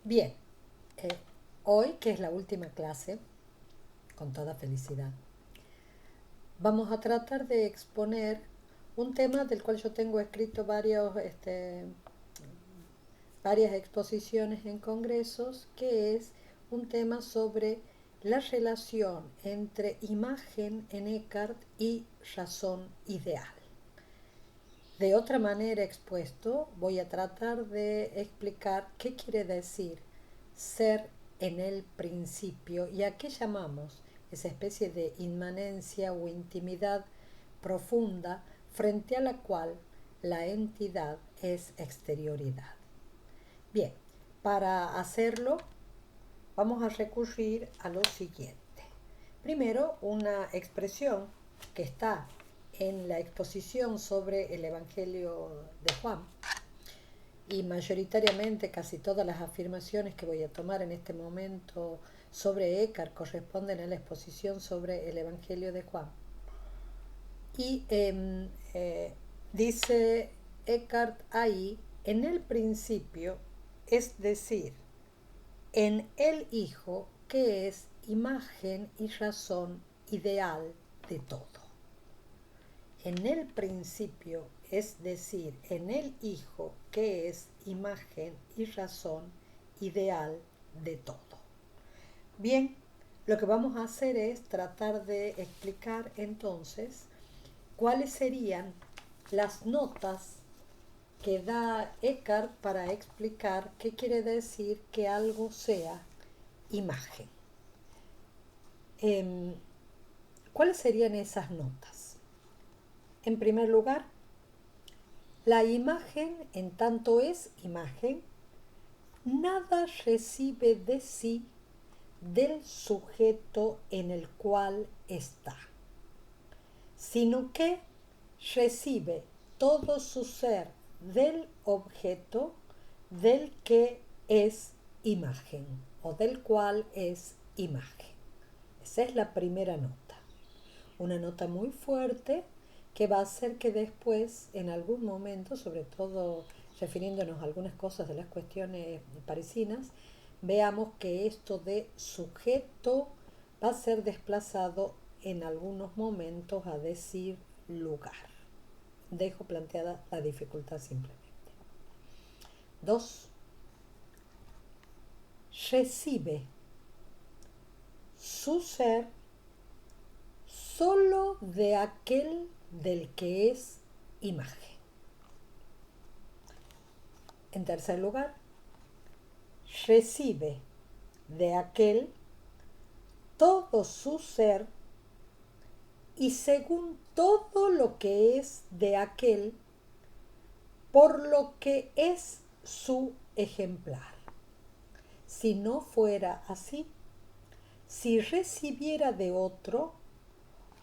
Bien, eh, hoy, que es la última clase, con toda felicidad, vamos a tratar de exponer un tema del cual yo tengo escrito varias exposiciones en congresos, que es un tema sobre la relación entre imagen en Eckhart y razón ideal. De otra manera expuesto, voy a tratar de explicar qué quiere decir ser en el principio y a qué llamamos esa especie de inmanencia o intimidad profunda frente a la cual la entidad es exterioridad. Bien, para hacerlo vamos a recurrir a lo siguiente. Primero, una expresión que está en la exposición sobre el Evangelio de Juan, y mayoritariamente casi todas las afirmaciones que voy a tomar en este momento sobre Eckhart corresponden a la exposición sobre el Evangelio de Juan. Y dice Eckhart ahí, en el principio, es decir, en el Hijo, que es imagen y razón ideal de todo. En el principio, es decir, en el Hijo, que es imagen y razón ideal de todo. Bien, lo que vamos a hacer es tratar de explicar entonces cuáles serían las notas que da Eckhart para explicar qué quiere decir que algo sea imagen. ¿Cuáles serían esas notas? En primer lugar, la imagen, en tanto es imagen, nada recibe de sí del sujeto en el cual está, sino que recibe todo su ser del objeto del que es imagen o del cual es imagen. Esa es la primera nota. Una nota muy fuerte que va a hacer que después, en algún momento, sobre todo refiriéndonos a algunas cosas de las cuestiones parisinas, veamos que esto de sujeto va a ser desplazado en algunos momentos a decir lugar. Dejo planteada la dificultad simplemente. 2. Recibe su ser solo de aquel del que es imagen. En tercer lugar, recibe de aquel todo su ser y según todo lo que es de aquel, por lo que es su ejemplar. Si no fuera así, si recibiera de otro,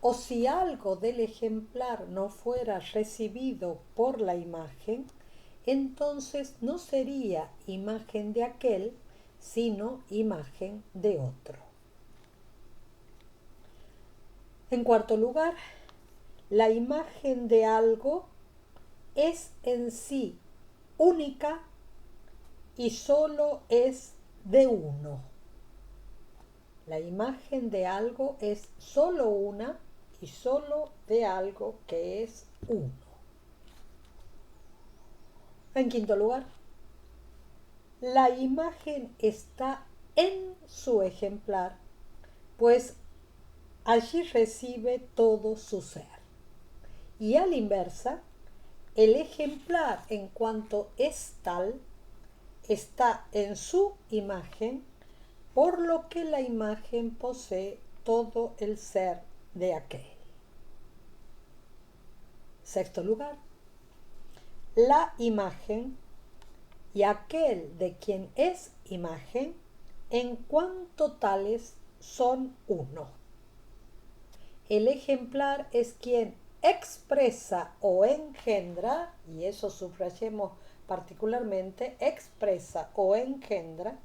o si algo del ejemplar no fuera recibido por la imagen, entonces no sería imagen de aquel, sino imagen de otro. En cuarto lugar, la imagen de algo es en sí única y solo es de uno. La imagen de algo es solo una y solo de algo que es uno. En quinto lugar, la imagen está en su ejemplar, pues allí recibe todo su ser. Y a la inversa, el ejemplar en cuanto es tal, está en su imagen, por lo que la imagen posee todo el ser de aquel. Sexto lugar, la imagen y aquel de quien es imagen, en cuanto tales, son uno. El ejemplar es quien expresa o engendra, y eso subrayemos particularmente, expresa o engendra.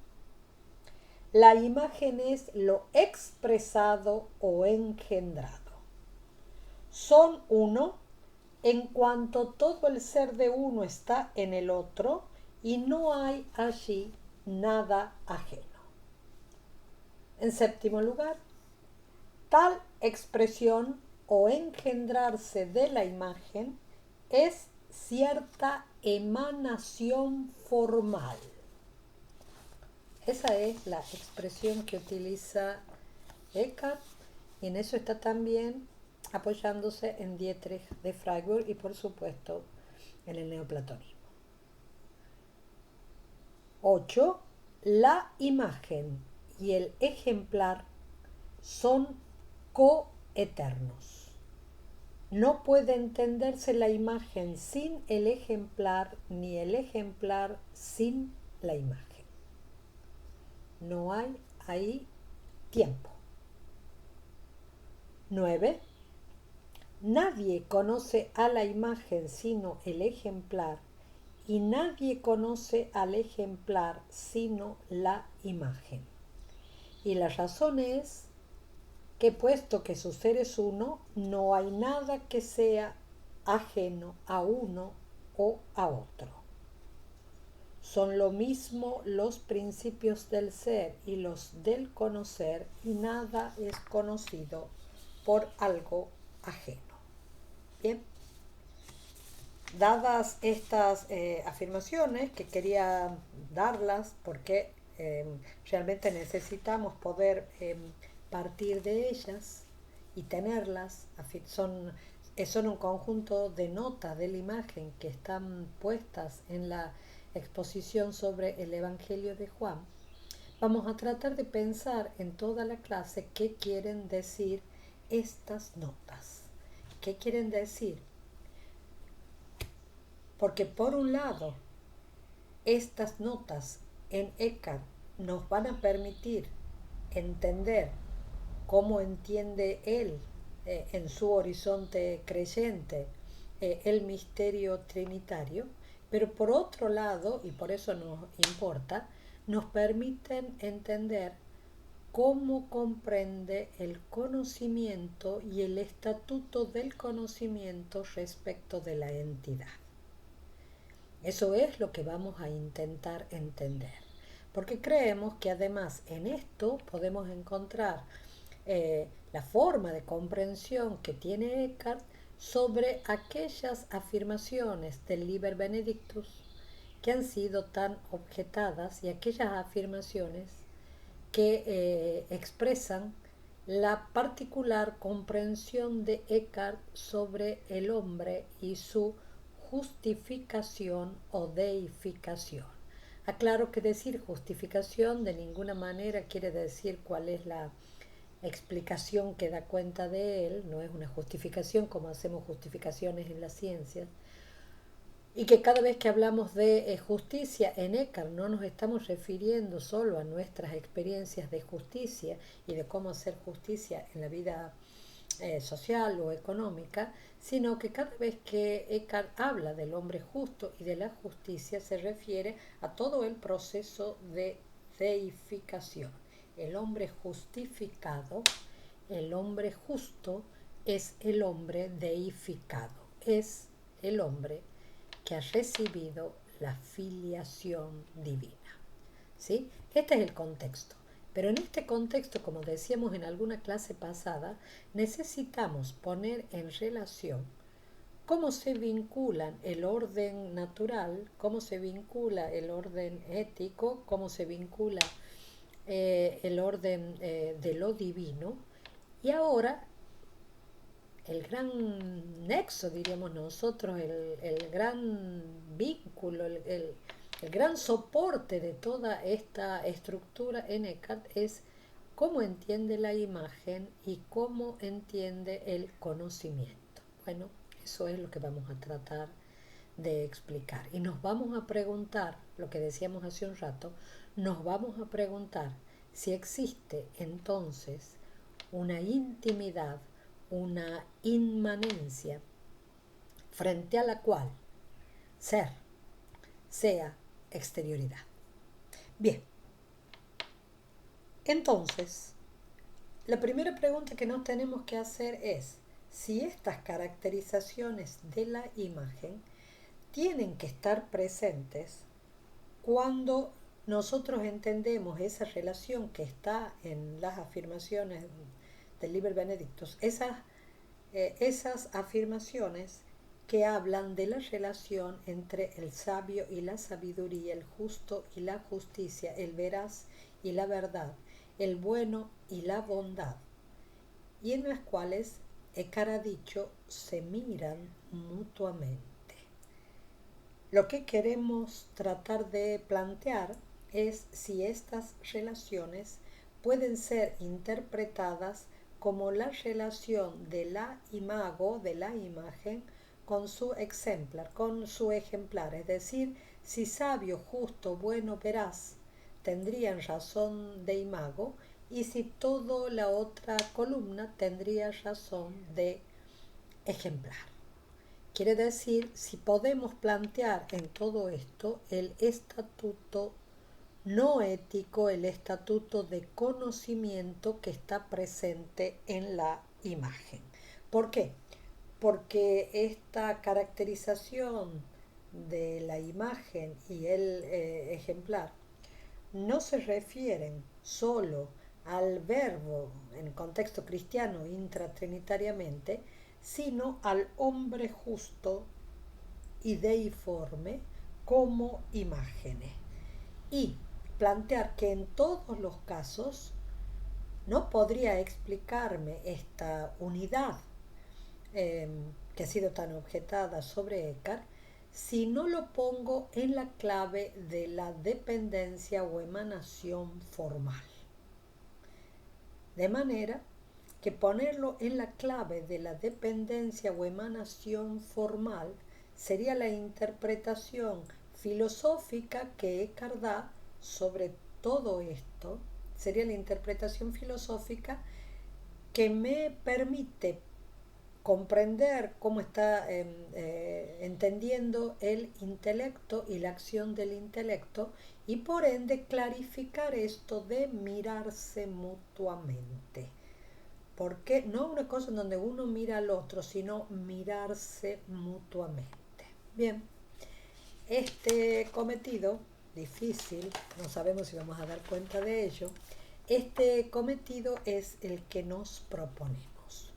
La imagen es lo expresado o engendrado. Son uno en cuanto todo el ser de uno está en el otro y no hay allí nada ajeno. En séptimo lugar, tal expresión o engendrarse de la imagen es cierta emanación formal. Esa es la expresión que utiliza Eckhart, y en eso está también apoyándose en Dietrich de Freiburg y por supuesto en el neoplatonismo. 8. La imagen y el ejemplar son coeternos. No puede entenderse la imagen sin el ejemplar, ni el ejemplar sin la imagen. No hay ahí tiempo. 9. Nadie conoce a la imagen sino el ejemplar, y nadie conoce al ejemplar sino la imagen. Y la razón es que puesto que su ser es uno, no hay nada que sea ajeno a uno o a otro. Son lo mismo los principios del ser y los del conocer, y nada es conocido por algo ajeno. Bien, dadas estas afirmaciones, que quería darlas porque realmente necesitamos poder partir de ellas y tenerlas, son un conjunto de notas de la imagen que están puestas en la exposición sobre el Evangelio de Juan. Vamos a tratar de pensar en toda la clase qué quieren decir estas notas. ¿Qué quieren decir? Porque por un lado, estas notas en Eckhart nos van a permitir entender cómo entiende él en su horizonte creyente el misterio trinitario, pero por otro lado, y por eso nos importa, nos permiten entender cómo comprende el conocimiento y el estatuto del conocimiento respecto de la entidad. Eso es lo que vamos a intentar entender, porque creemos que además en esto podemos encontrar la forma de comprensión que tiene Eckhart sobre aquellas afirmaciones del Liber Benedictus que han sido tan objetadas, y aquellas afirmaciones que expresan la particular comprensión de Eckhart sobre el hombre y su justificación o deificación. Aclaro que decir justificación de ninguna manera quiere decir cuál es la explicación que da cuenta de él, no es una justificación como hacemos justificaciones en las ciencias, y que cada vez que hablamos de justicia en Eckhart no nos estamos refiriendo solo a nuestras experiencias de justicia y de cómo hacer justicia en la vida social o económica, sino que cada vez que Eckhart habla del hombre justo y de la justicia se refiere a todo el proceso de deificación. El hombre justificado, el hombre justo, es el hombre deificado, es el hombre que ha recibido la filiación divina. ¿Sí? Este es el contexto. Pero en este contexto, como decíamos en alguna clase pasada, necesitamos poner en relación cómo se vinculan el orden natural, cómo se vincula el orden ético, cómo se vincula el orden de lo divino, y ahora el gran nexo, diríamos nosotros, el gran vínculo, el gran soporte de toda esta estructura en Eckhart es cómo entiende la imagen y cómo entiende el conocimiento. Bueno, eso es lo que vamos a tratar de explicar. Y nos vamos a preguntar, lo que decíamos hace un rato, nos vamos a preguntar si existe entonces una intimidad, una inmanencia frente a la cual ser sea exterioridad. Bien, entonces, la primera pregunta que nos tenemos que hacer es si estas caracterizaciones de la imagen tienen que estar presentes cuando nosotros entendemos esa relación que está en las afirmaciones del Liber Benedictus, esas afirmaciones que hablan de la relación entre el sabio y la sabiduría, el justo y la justicia, el veraz y la verdad, el bueno y la bondad, y en las cuales Eckhart ha dicho se miran mutuamente. Lo que queremos tratar de plantear es si estas relaciones pueden ser interpretadas como la relación de la imago, de la imagen, con su ejemplar, es decir, si sabio, justo, bueno, veraz tendrían razón de imago y si toda la otra columna tendría razón de ejemplar. Quiere decir, si podemos plantear en todo esto el estatuto no ético, el estatuto de conocimiento que está presente en la imagen. ¿Por qué? Porque esta caracterización de la imagen y el ejemplar no se refieren solo al verbo en contexto cristiano intratrinitariamente, sino al hombre justo y deiforme como imágenes. Y plantear que en todos los casos no podría explicarme esta unidad que ha sido tan objetada sobre Eckhart si no lo pongo en la clave de la dependencia o emanación formal. De manera que ponerlo en la clave de la dependencia o emanación formal sería la interpretación filosófica que Eckhart da sobre todo esto, sería la interpretación filosófica que me permite comprender cómo está entendiendo el intelecto y la acción del intelecto y por ende clarificar esto de mirarse mutuamente. Porque no una cosa en donde uno mira al otro, sino mirarse mutuamente. Bien, este cometido, difícil, no sabemos si vamos a dar cuenta de ello, este cometido es el que nos proponemos.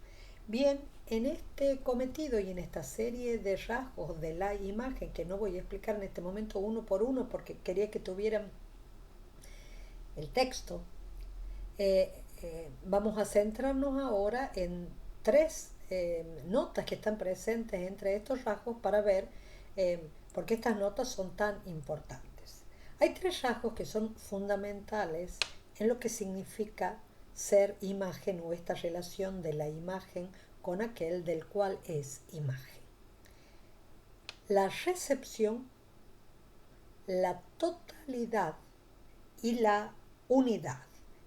Bien, en este cometido y en esta serie de rasgos de la imagen, que no voy a explicar en este momento uno por uno porque quería que tuvieran el texto, vamos a centrarnos ahora en tres notas que están presentes entre estos rasgos para ver por qué estas notas son tan importantes. Hay tres rasgos que son fundamentales en lo que significa ser imagen o esta relación de la imagen con aquel del cual es imagen. La recepción, la totalidad y la unidad.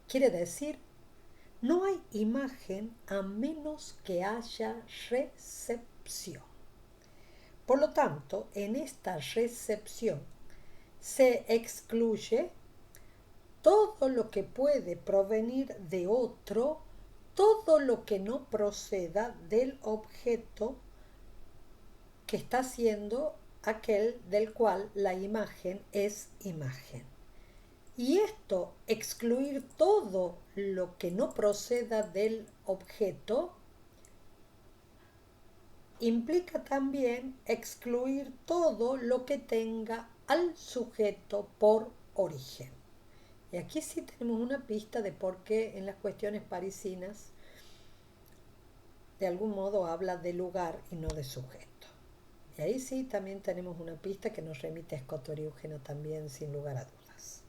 Quiere decir, no hay imagen a menos que haya recepción. Por lo tanto, en esta recepción se excluye todo lo que puede provenir de otro, todo lo que no proceda del objeto que está siendo aquel del cual la imagen es imagen. Y esto, excluir todo lo que no proceda del objeto, implica también excluir todo lo que tenga al sujeto por origen. Y aquí sí tenemos una pista de por qué en las cuestiones parisinas de algún modo habla de lugar y no de sujeto. Y ahí sí también tenemos una pista que nos remite a Scott Eriúgeno también, sin lugar a dudas.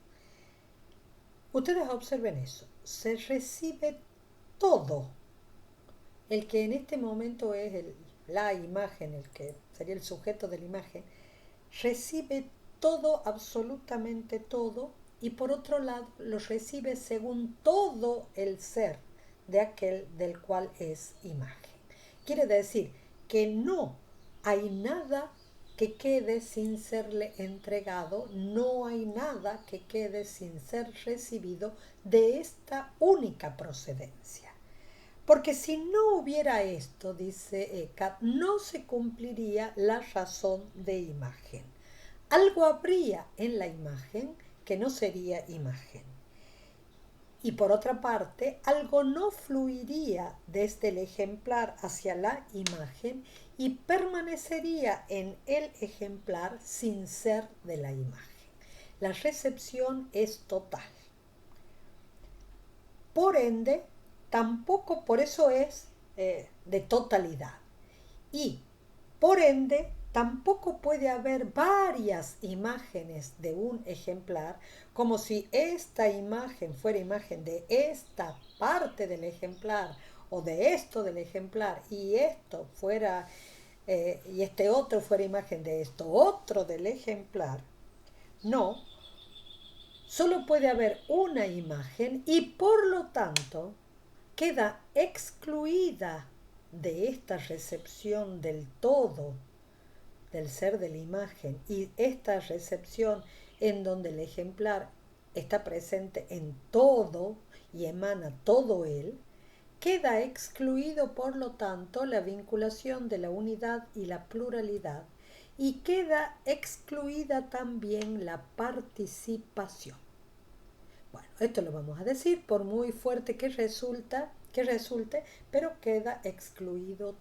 Ustedes observen eso, se recibe todo. El que en este momento es la imagen, el que sería el sujeto de la imagen, recibe todo, absolutamente todo, y por otro lado lo recibe según todo el ser de aquel del cual es imagen. Quiere decir que no hay nada que quede sin serle entregado, no hay nada que quede sin ser recibido de esta única procedencia. Porque si no hubiera esto, dice Eckhart, no se cumpliría la razón de imagen. Algo habría en la imagen que no sería imagen. Y por otra parte, algo no fluiría desde el ejemplar hacia la imagen y permanecería en el ejemplar sin ser de la imagen. La recepción es total. Por ende, tampoco por eso es de totalidad. Y por ende, tampoco puede haber varias imágenes de un ejemplar, como si esta imagen fuera imagen de esta parte del ejemplar o de esto del ejemplar y esto fuera y este otro fuera imagen de esto otro del ejemplar. No, solo puede haber una imagen y por lo tanto queda excluida de esta recepción del todo del ser de la imagen y esta recepción en donde el ejemplar está presente en todo y emana todo él, queda excluido por lo tanto la vinculación de la unidad y la pluralidad y queda excluida también la participación. Bueno, esto lo vamos a decir por muy fuerte que resulte, pero queda excluido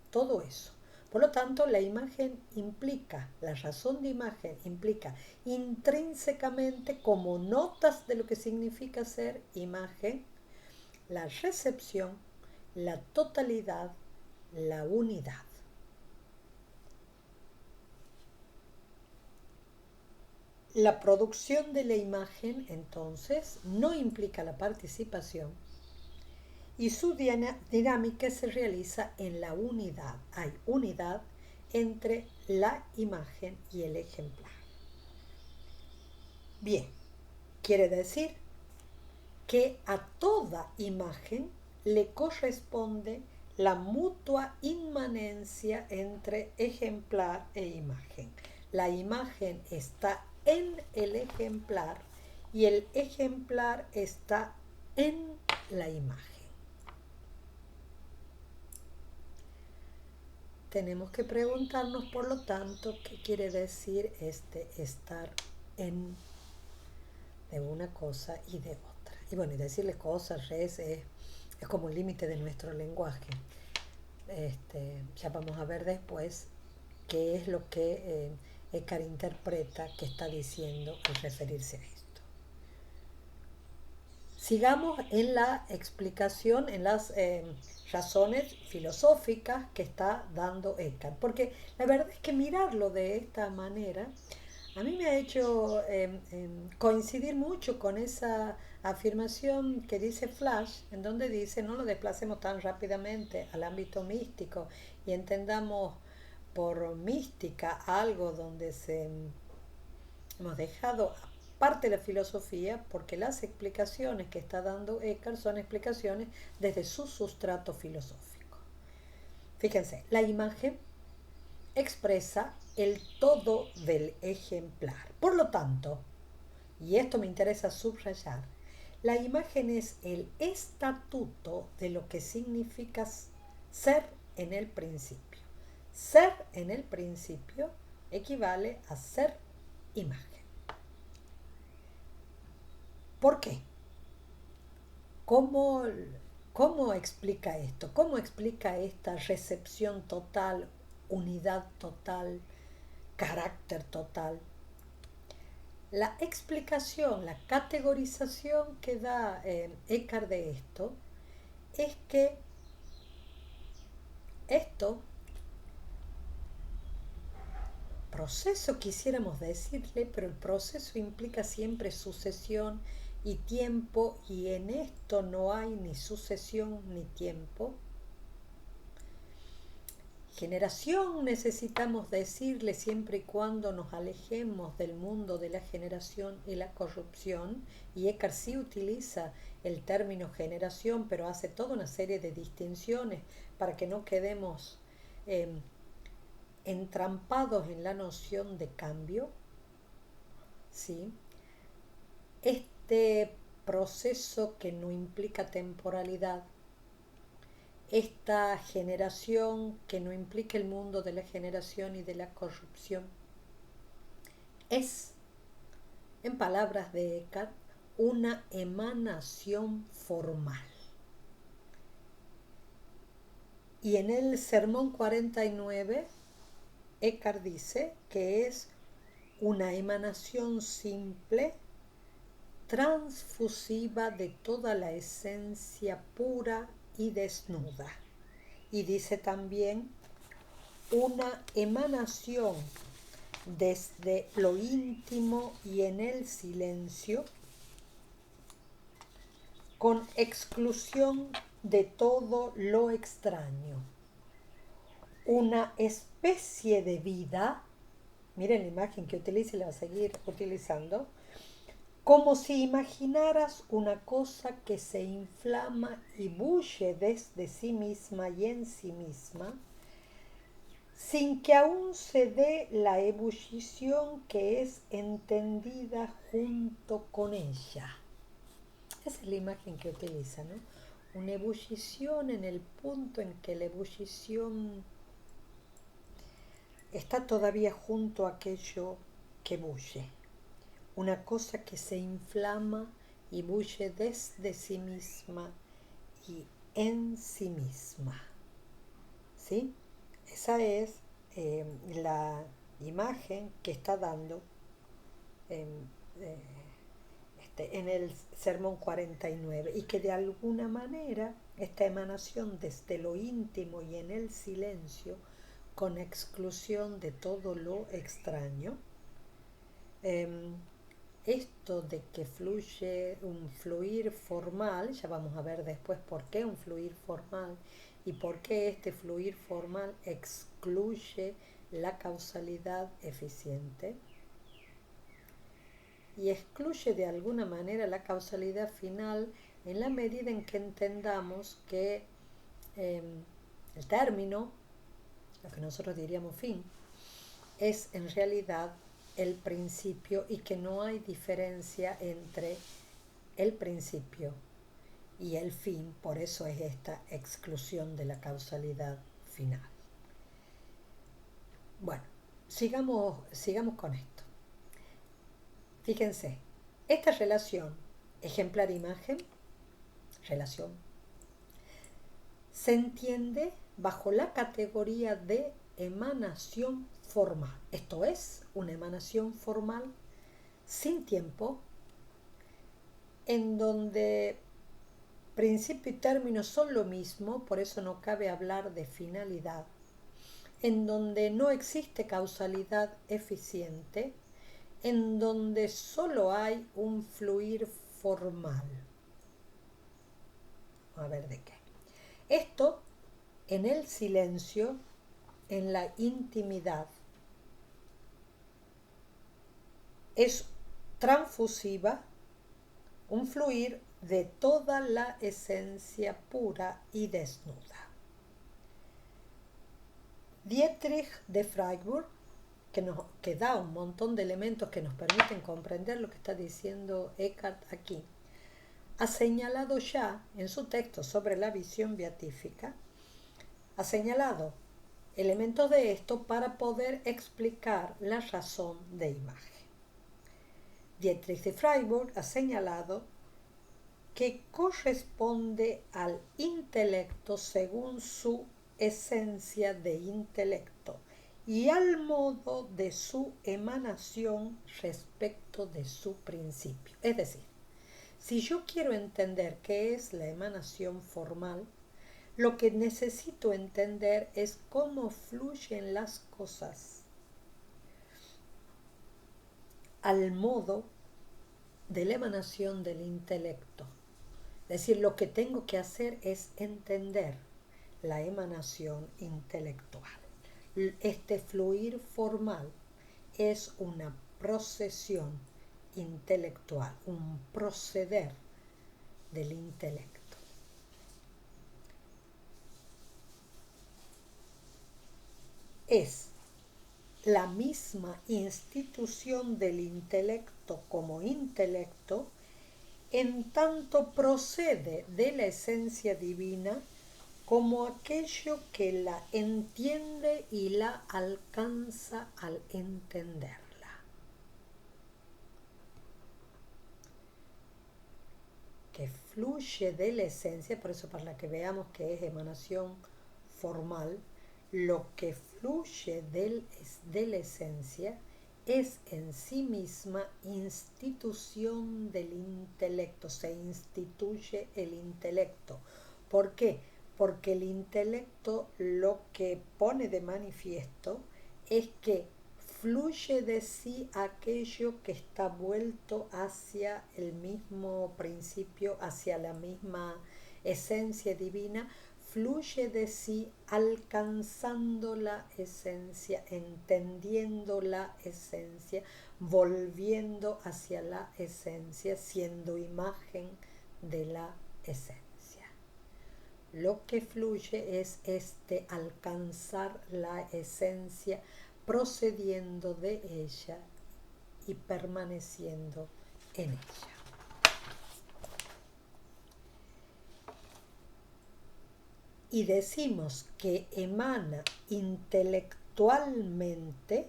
todo eso. Por lo tanto, la imagen implica, la razón de imagen implica intrínsecamente como notas de lo que significa ser imagen, la recepción, la totalidad, la unidad. La producción de la imagen, entonces, no implica la participación y su dinámica se realiza en la unidad. Hay unidad entre la imagen y el ejemplar. Bien, quiere decir que a toda imagen le corresponde la mutua inmanencia entre ejemplar e imagen. La imagen está en el ejemplar y el ejemplar está en la imagen. Tenemos que preguntarnos, por lo tanto, qué quiere decir este estar en de una cosa y de otra. Y bueno, y decirle cosas, es como un límite de nuestro lenguaje. Ya vamos a ver después qué es lo que Eckhart interpreta que está diciendo al referirse a esto. Sigamos en la explicación, en las razones filosóficas que está dando Eckhart, porque la verdad es que mirarlo de esta manera a mí me ha hecho coincidir mucho con esa afirmación que dice Flash, en donde dice no lo desplacemos tan rápidamente al ámbito místico y entendamos por mística algo donde hemos dejado aparte la filosofía, porque las explicaciones que está dando Eckhart son explicaciones desde su sustrato filosófico. Fíjense, la imagen expresa el todo del ejemplar. Por lo tanto, y esto me interesa subrayar, la imagen es el estatuto de lo que significa ser en el principio. Ser en el principio equivale a ser imagen. ¿Por qué? ¿Cómo, cómo explica esto? ¿Cómo explica esta recepción total, unidad total, carácter total? La explicación, la categorización que da Eckhart de esto es que esto, proceso quisiéramos decirle, pero el proceso implica siempre sucesión y tiempo y en esto no hay ni sucesión ni tiempo. Generación necesitamos decirle siempre y cuando nos alejemos del mundo de la generación y la corrupción, y Eckhart sí utiliza el término generación, pero hace toda una serie de distinciones para que no quedemos entrampados en la noción de cambio. ¿Sí? Este proceso que no implica temporalidad, esta generación que no implica el mundo de la generación y de la corrupción, es en palabras de Eckhart, una emanación formal. Y en el Sermón 49, Eckhart dice que es una emanación simple, transfusiva de toda la esencia pura y desnuda. Y dice también una emanación desde lo íntimo y en el silencio, con exclusión de todo lo extraño. Una especie de vida, miren la imagen que utilice y la va a seguir utilizando, como si imaginaras una cosa que se inflama y bulle desde sí misma y en sí misma, sin que aún se dé la ebullición que es entendida junto con ella. Esa es la imagen que utiliza, ¿no? Una ebullición en el punto en que la ebullición está todavía junto a aquello que bulle. Una cosa que se inflama y bulle desde sí misma y en sí misma. ¿Sí? Esa es la imagen que está dando en el Sermón 49 y que de alguna manera esta emanación desde lo íntimo y en el silencio, con exclusión de todo lo extraño, esto de que fluye un fluir formal, ya vamos a ver después por qué un fluir formal y por qué este fluir formal excluye la causalidad eficiente y excluye de alguna manera la causalidad final en la medida en que entendamos que el término, lo que nosotros diríamos fin, es en realidad el principio y que no hay diferencia entre el principio y el fin, por eso es esta exclusión de la causalidad final. Bueno, sigamos con esto. Fíjense, esta relación ejemplar-imagen, relación, se entiende bajo la categoría de emanación formal. Esto es una emanación formal sin tiempo, en donde principio y término son lo mismo, por eso no cabe hablar de finalidad, en donde no existe causalidad eficiente, en donde solo hay un fluir formal. A ver de qué. Esto en el silencio, en la intimidad, es transfusiva, un fluir de toda la esencia pura y desnuda. Dietrich de Freiburg, que da un montón de elementos que nos permiten comprender lo que está diciendo Eckhart aquí, ha señalado ya en su texto sobre la visión beatífica, ha señalado elementos de esto para poder explicar la razón de imagen. Dietrich de Freiburg ha señalado que corresponde al intelecto según su esencia de intelecto y al modo de su emanación respecto de su principio. Es decir, si yo quiero entender qué es la emanación formal, lo que necesito entender es cómo fluyen las cosas al modo de la emanación del intelecto. Es decir, lo que tengo que hacer es entender la emanación intelectual. Este fluir formal es una procesión intelectual, un proceder del intelecto. Es la misma institución del intelecto como intelecto, en tanto procede de la esencia divina como aquello que la entiende y la alcanza al entenderla. que fluye de la esencia, por eso para que veamos que es emanación formal, lo que fluye de la esencia es en sí misma institución del intelecto, se instituye el intelecto. ¿Por qué? Porque el intelecto lo que pone de manifiesto es que fluye de sí aquello que está vuelto hacia el mismo principio, hacia la misma esencia divina, fluye de sí alcanzando la esencia, entendiendo la esencia, volviendo hacia la esencia, siendo imagen de la esencia. Lo que fluye es este alcanzar la esencia, procediendo de ella y permaneciendo en ella. Y decimos que emana intelectualmente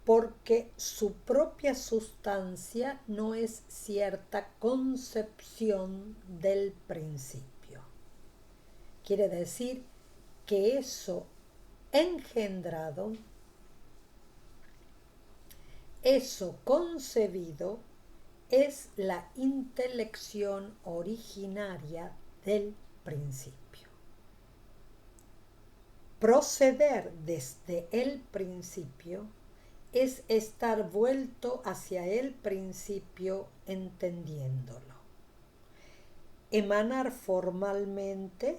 porque su propia sustancia no es cierta concepción del principio. Quiere decir que eso engendrado, eso concebido, es la intelección originaria del principio. Proceder desde el principio es estar vuelto hacia el principio entendiéndolo. Emanar formalmente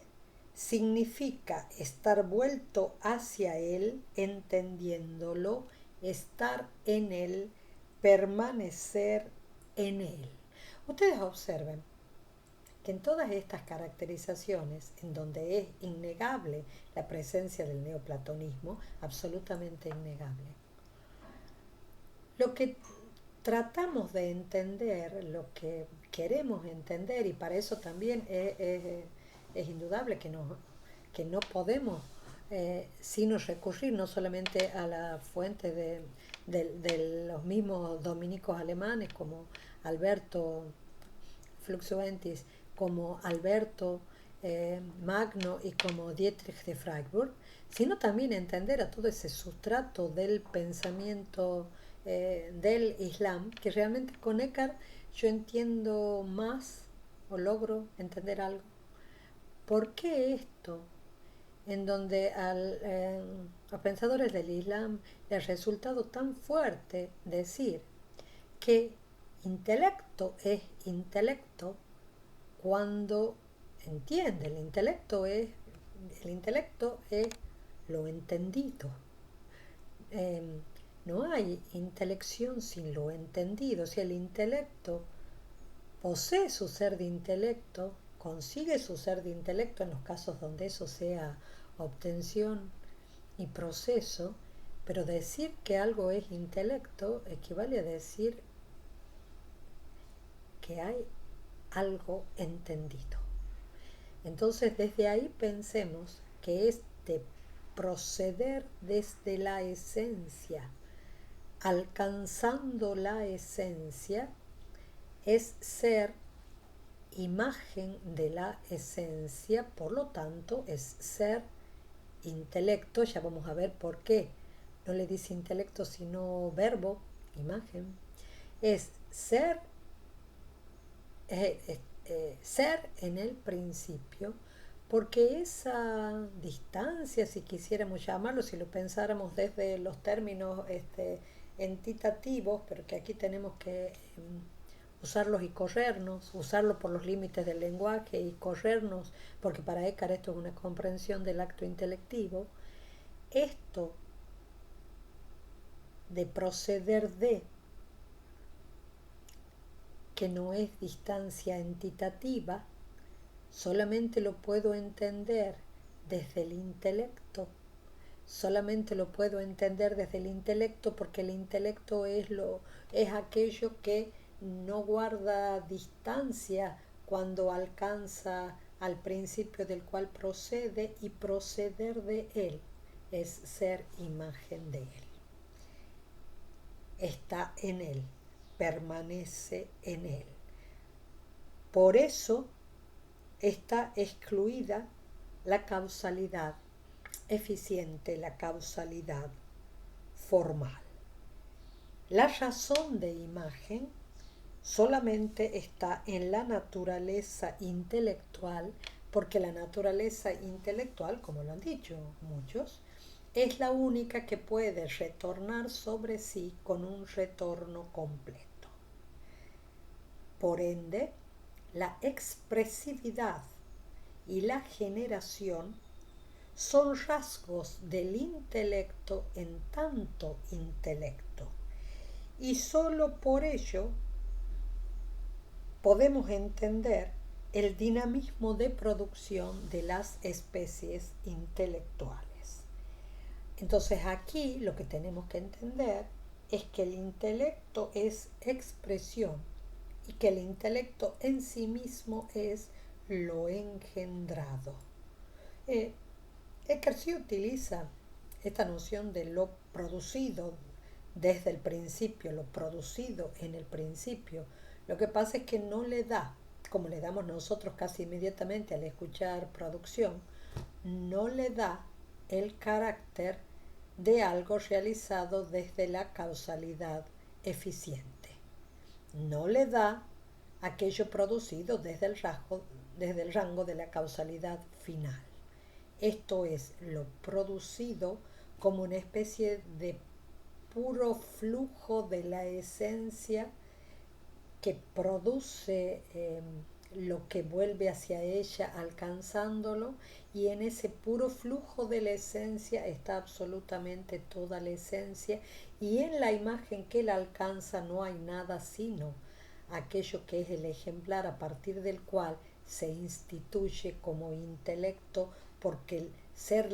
significa estar vuelto hacia él entendiéndolo, estar en él, permanecer en él. Ustedes observen que en todas estas caracterizaciones, en donde es innegable la presencia del neoplatonismo, absolutamente innegable, lo que tratamos de entender, lo que queremos entender, y para eso también es indudable que no podemos sino recurrir no solamente a la fuente de los mismos dominicos alemanes como Alberto Fluxuentis, como Alberto Magno y como Dietrich de Freiburg, sino también entender a todo ese sustrato del pensamiento del Islam, que realmente con Eckhart yo entiendo más o logro entender algo. ¿Por qué esto? En donde a pensadores del Islam les ha resultado tan fuerte decir que intelecto es intelecto cuando entiende. El intelecto es lo entendido. No hay intelección sin lo entendido. Si el intelecto posee su ser de intelecto, consigue su ser de intelecto en los casos donde eso sea obtención y proceso, pero decir que algo es intelecto equivale a decir que hay algo entendido. Entonces desde ahí pensemos que este proceder desde la esencia, alcanzando la esencia, es ser imagen de la esencia, por lo tanto es ser intelecto. Ya vamos a ver por qué no le dice intelecto sino verbo, imagen. Es ser ser en el principio, porque esa distancia, si quisiéramos llamarlo, si lo pensáramos desde los términos entitativos, pero que aquí tenemos que usarlos y corrernos, usarlo por los límites del lenguaje y corrernos, porque para Eckhart esto es una comprensión del acto intelectivo, esto de proceder de, que no es distancia entitativa, solamente lo puedo entender desde el intelecto. Solamente lo puedo entender desde el intelecto porque el intelecto es aquello que no guarda distancia cuando alcanza al principio del cual procede, y proceder de él es ser imagen de él. Está en él, permanece en él. Por eso está excluida la causalidad eficiente, la causalidad formal. La razón de imagen solamente está en la naturaleza intelectual, porque la naturaleza intelectual, como lo han dicho muchos, es la única que puede retornar sobre sí con un retorno completo. Por ende, la expresividad y la generación son rasgos del intelecto en tanto intelecto. Y sólo por ello podemos entender el dinamismo de producción de las especies intelectuales. Entonces aquí lo que tenemos que entender es que el intelecto es expresión y que el intelecto en sí mismo es lo engendrado. Eckhart sí utiliza esta noción de lo producido desde el principio, lo producido en el principio. Lo que pasa es que no le da, como le damos nosotros casi inmediatamente al escuchar producción, no le da el carácter de algo realizado desde la causalidad eficiente. No le da aquello producido desde el rango de la causalidad final. Esto es lo producido como una especie de puro flujo de la esencia que produce lo que vuelve hacia ella alcanzándolo, y en ese puro flujo de la esencia está absolutamente toda la esencia, y en la imagen que la alcanza no hay nada sino aquello que es el ejemplar a partir del cual se instituye como intelecto, porque el ser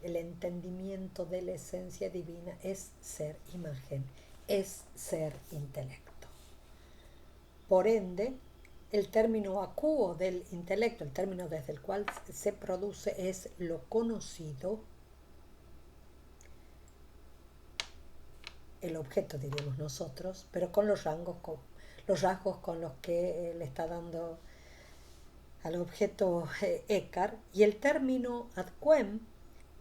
el entendimiento de la esencia divina es ser imagen, es ser intelecto. Por ende, el término acuo del intelecto, el término desde el cual se produce, es lo conocido, el objeto diríamos nosotros, pero con los rasgos con los que le está dando al objeto Eckhart. Y el término adquem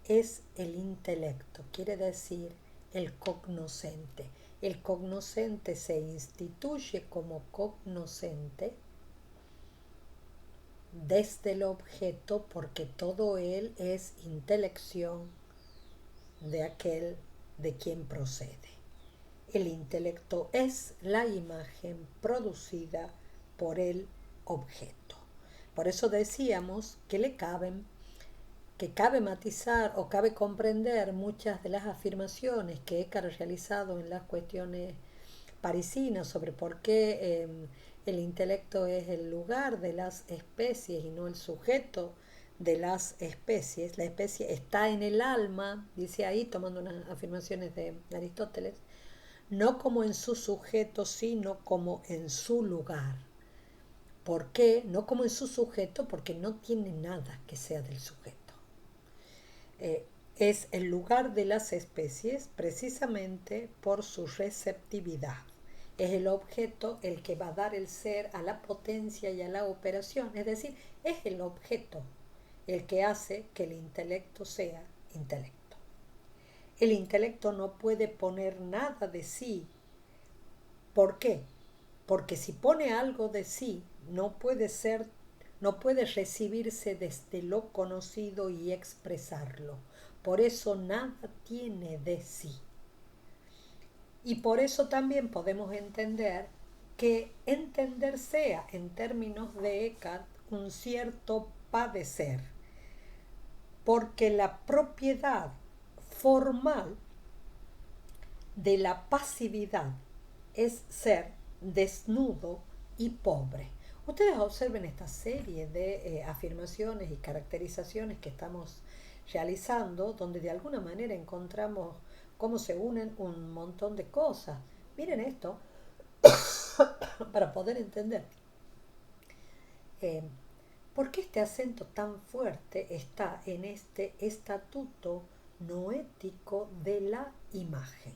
es el intelecto, quiere decir el cognoscente. El cognoscente se instituye como cognoscente desde el objeto, porque todo él es intelección de aquel de quien procede. El intelecto es la imagen producida por el objeto. Por eso decíamos que cabe matizar o cabe comprender muchas de las afirmaciones que Eckhart ha realizado en las cuestiones parisinas sobre por qué el intelecto es el lugar de las especies y no el sujeto de las especies. La especie está en el alma, dice ahí, tomando unas afirmaciones de Aristóteles, no como en su sujeto, sino como en su lugar. ¿Por qué? No como en su sujeto, porque no tiene nada que sea del sujeto. Es el lugar de las especies precisamente por su receptividad. Es el objeto el que va a dar el ser a la potencia y a la operación. Es decir, es el objeto el que hace que el intelecto sea intelecto. El intelecto no puede poner nada de sí. ¿Por qué? Porque si pone algo de sí, no puede recibirse desde lo conocido y expresarlo. Por eso nada tiene de sí. Y por eso también podemos entender que entender sea, en términos de Eckhart, un cierto padecer, porque la propiedad formal de la pasividad es ser desnudo y pobre. Ustedes observen esta serie de afirmaciones y caracterizaciones que estamos realizando, donde de alguna manera encontramos cómo se unen un montón de cosas. Miren esto, para poder entender por qué este acento tan fuerte está en este estatuto noético de la imagen.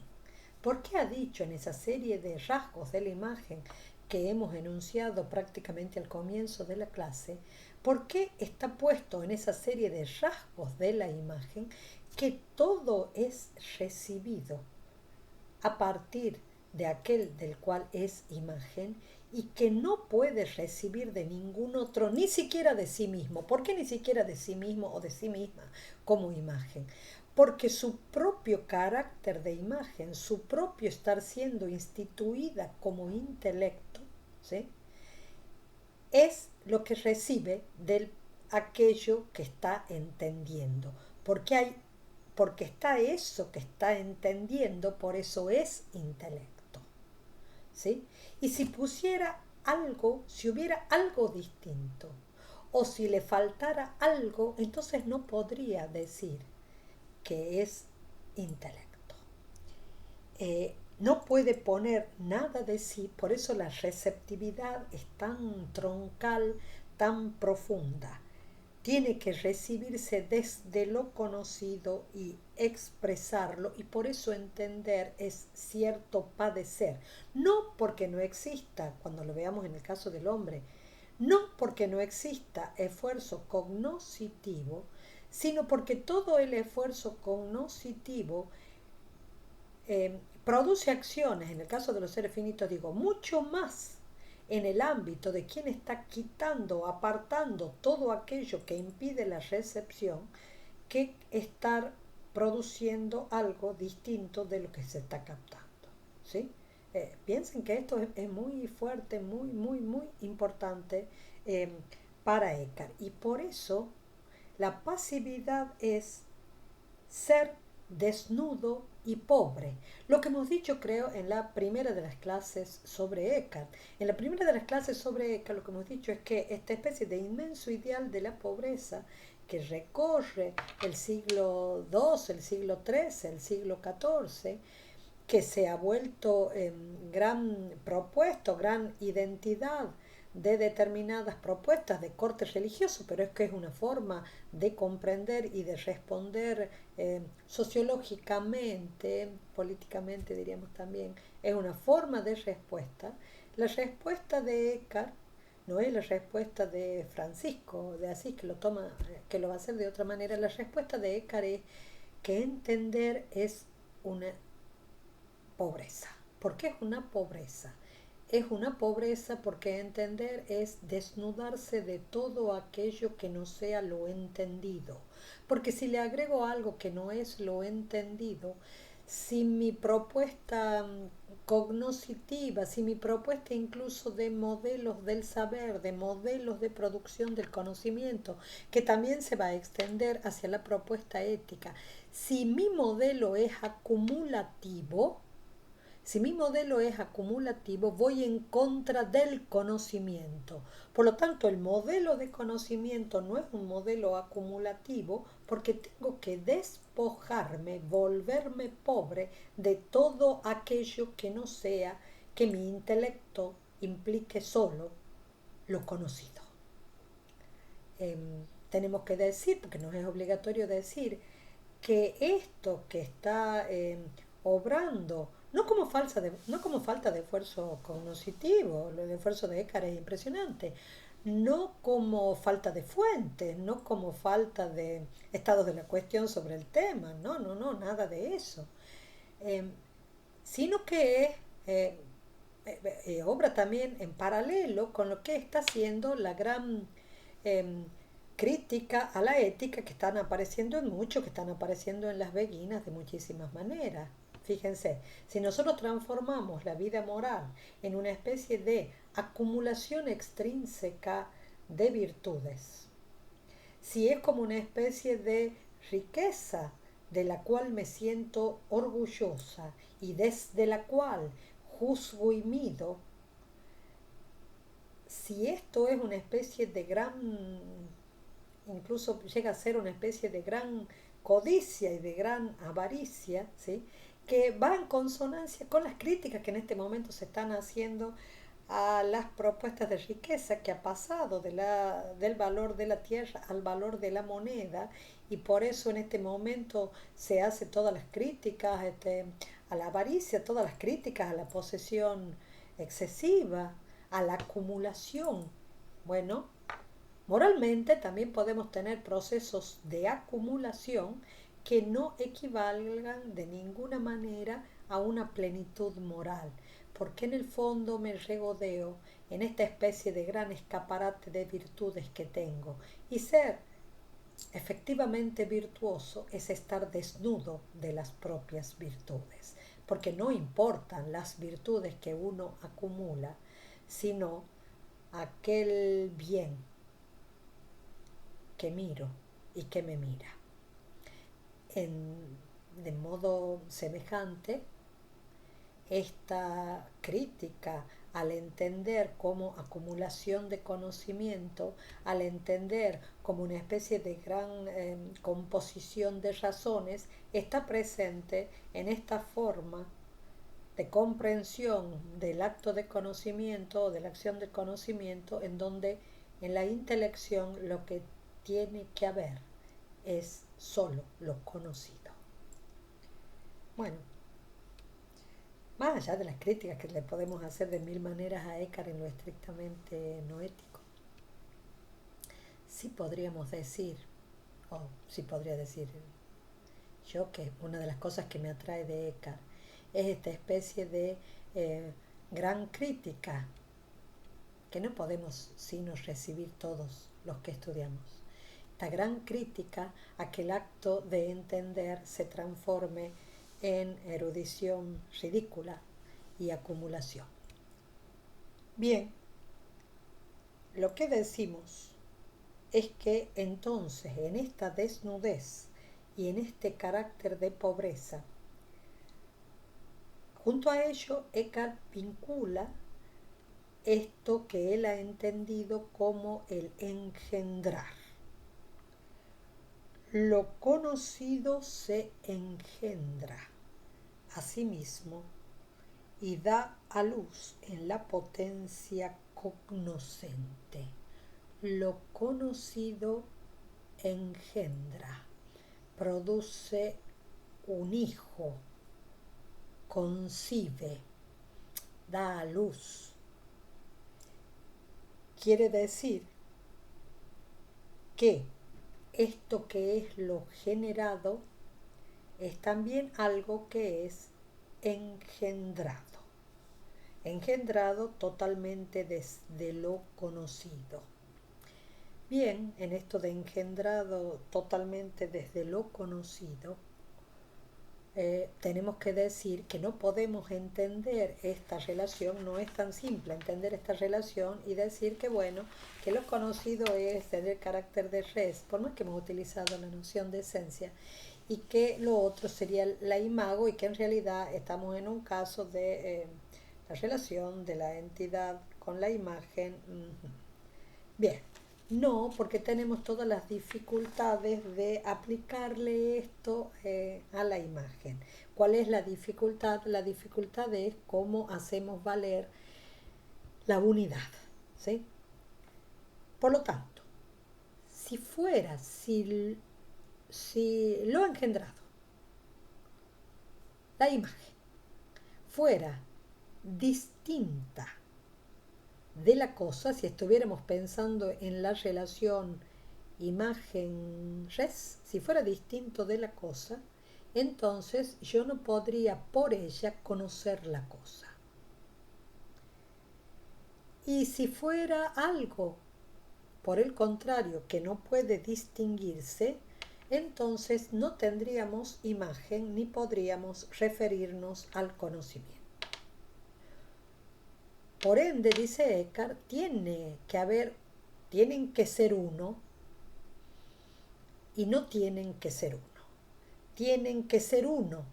¿Por qué ha dicho en esa serie de rasgos de la imagen que hemos enunciado prácticamente al comienzo de la clase, por qué está puesto en esa serie de rasgos de la imagen que todo es recibido a partir de aquel del cual es imagen y que no puede recibir de ningún otro, ni siquiera de sí mismo. ¿Por qué ni siquiera de sí mismo o de sí misma como imagen? Porque su propio carácter de imagen, su propio estar siendo instituida como intelecto, ¿sí?, es lo que recibe de aquello que está entendiendo. Porque porque está eso que está entendiendo, por eso es intelecto. ¿Sí? Y si pusiera algo, si hubiera algo distinto, o si le faltara algo, entonces no podría decir que es intelecto. No puede poner nada de sí, por eso la receptividad es tan troncal, tan profunda. Tiene que recibirse desde lo conocido y expresarlo, y por eso entender es cierto padecer, no porque no exista, cuando lo veamos en el caso del hombre, no porque no exista esfuerzo cognoscitivo, sino porque todo el esfuerzo cognoscitivo produce acciones, en el caso de los seres finitos digo, mucho más en el ámbito de quien está quitando, apartando todo aquello que impide la recepción, que estar produciendo algo distinto de lo que se está captando. ¿Sí? Piensen que esto es muy fuerte, muy, muy, muy importante para Eckhart. Y por eso la pasividad es ser desnudo y pobre. Lo que hemos dicho, creo, en la primera de las clases sobre Eckhart. En la primera de las clases sobre Eckhart lo que hemos dicho es que esta especie de inmenso ideal de la pobreza que recorre el siglo II, el siglo XIII, el siglo XIV, que se ha vuelto gran propuesto, gran identidad de determinadas propuestas de corte religioso, pero es que es una forma de comprender y de responder sociológicamente, políticamente diríamos también, es una forma de respuesta. La respuesta de Eckhart no es la respuesta de Francisco de Asís, que lo toma, que lo va a hacer de otra manera. La respuesta de Eckhart es que entender es una pobreza. ¿Por qué es una pobreza? Es una pobreza porque entender es desnudarse de todo aquello que no sea lo entendido. Porque si le agrego algo que no es lo entendido, si mi propuesta cognoscitiva, si mi propuesta incluso de modelos del saber, de modelos de producción del conocimiento, que también se va a extender hacia la propuesta ética, si mi modelo es acumulativo, si mi modelo es acumulativo, voy en contra del conocimiento. Por lo tanto, el modelo de conocimiento no es un modelo acumulativo porque tengo que despojarme, volverme pobre de todo aquello que no sea que mi intelecto implique solo lo conocido. Tenemos que decir, porque no es obligatorio decir, que esto que está obrando, no como falta de esfuerzo cognoscitivo, el esfuerzo de Eckhart es impresionante, no como falta de fuentes, no como falta de estados de la cuestión sobre el tema, no, no, no, nada de eso, eh, sino que es obra también en paralelo con lo que está haciendo la gran eh, crítica a la ética que están apareciendo en mucho, que están apareciendo en las beguinas de muchísimas maneras. Fíjense, si nosotros transformamos la vida moral en una especie de acumulación extrínseca de virtudes, si es como una especie de riqueza de la cual me siento orgullosa y desde la cual juzgo y mido, si esto es una especie de gran, incluso llega a ser una especie de gran codicia y de gran avaricia, ¿sí?, que va en consonancia con las críticas que en este momento se están haciendo a las propuestas de riqueza, que ha pasado del valor de la tierra al valor de la moneda, y por eso en este momento se hace todas las críticas a la avaricia, todas las críticas a la posesión excesiva, a la acumulación. Bueno, moralmente también podemos tener procesos de acumulación que no equivalgan de ninguna manera a una plenitud moral, porque en el fondo me regodeo en esta especie de gran escaparate de virtudes que tengo, y ser efectivamente virtuoso es estar desnudo de las propias virtudes, porque no importan las virtudes que uno acumula, sino aquel bien que miro y que me mira. De modo semejante, esta crítica al entender como acumulación de conocimiento, al entender como una especie de gran composición de razones, está presente en esta forma de comprensión del acto de conocimiento o de la acción de conocimiento, en donde en la intelección lo que tiene que haber es solo lo conocido. Bueno, más allá de las críticas que le podemos hacer de mil maneras a Eckhart en lo estrictamente no ético, sí podríamos decir, o sí podría decir yo, que una de las cosas que me atrae de Eckhart es esta especie de gran crítica que no podemos sino recibir todos los que estudiamos. Esta gran crítica a que el acto de entender se transforme en erudición ridícula y acumulación. Bien, lo que decimos es que entonces en esta desnudez y en este carácter de pobreza, junto a ello Eckhart vincula esto que él ha entendido como el engendrar. Lo conocido se engendra a sí mismo y da a luz en la potencia cognoscente. Lo conocido engendra, produce un hijo, concibe, da a luz. Quiere decir que esto que es lo generado es también algo que es engendrado, engendrado totalmente desde lo conocido. Bien, en esto de engendrado totalmente desde lo conocido, tenemos que decir que no podemos entender esta relación, no es tan simple entender esta relación y decir que bueno, que lo conocido es tener carácter de res, por más que hemos utilizado la noción de esencia, y que lo otro sería la imago, y que en realidad estamos en un caso de la relación de la entidad con la imagen. Bien, no, porque tenemos todas las dificultades de aplicarle esto a la imagen. ¿Cuál es la dificultad? La dificultad es cómo hacemos valer la unidad, ¿sí? Por lo tanto, si lo engendrado, la imagen, fuera distinta de la cosa, si estuviéramos pensando en la relación imagen-res, si fuera distinto de la cosa, entonces yo no podría por ella conocer la cosa. Y si fuera algo, por el contrario, que no puede distinguirse, entonces no tendríamos imagen ni podríamos referirnos al conocimiento. Por ende, dice Eckhart, tienen que ser uno y no tienen que ser uno. Tienen que ser uno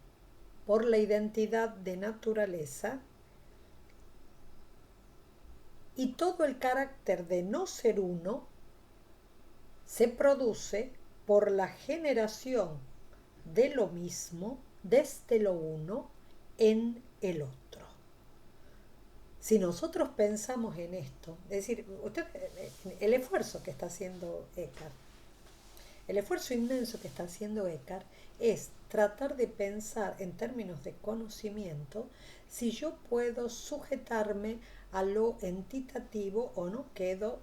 por la identidad de naturaleza, y todo el carácter de no ser uno se produce por la generación de lo mismo desde lo uno en el otro. Si nosotros pensamos en esto, es decir, el esfuerzo que está haciendo Eckhart, el esfuerzo inmenso que está haciendo Eckhart es tratar de pensar en términos de conocimiento si yo puedo sujetarme a lo entitativo o no quedo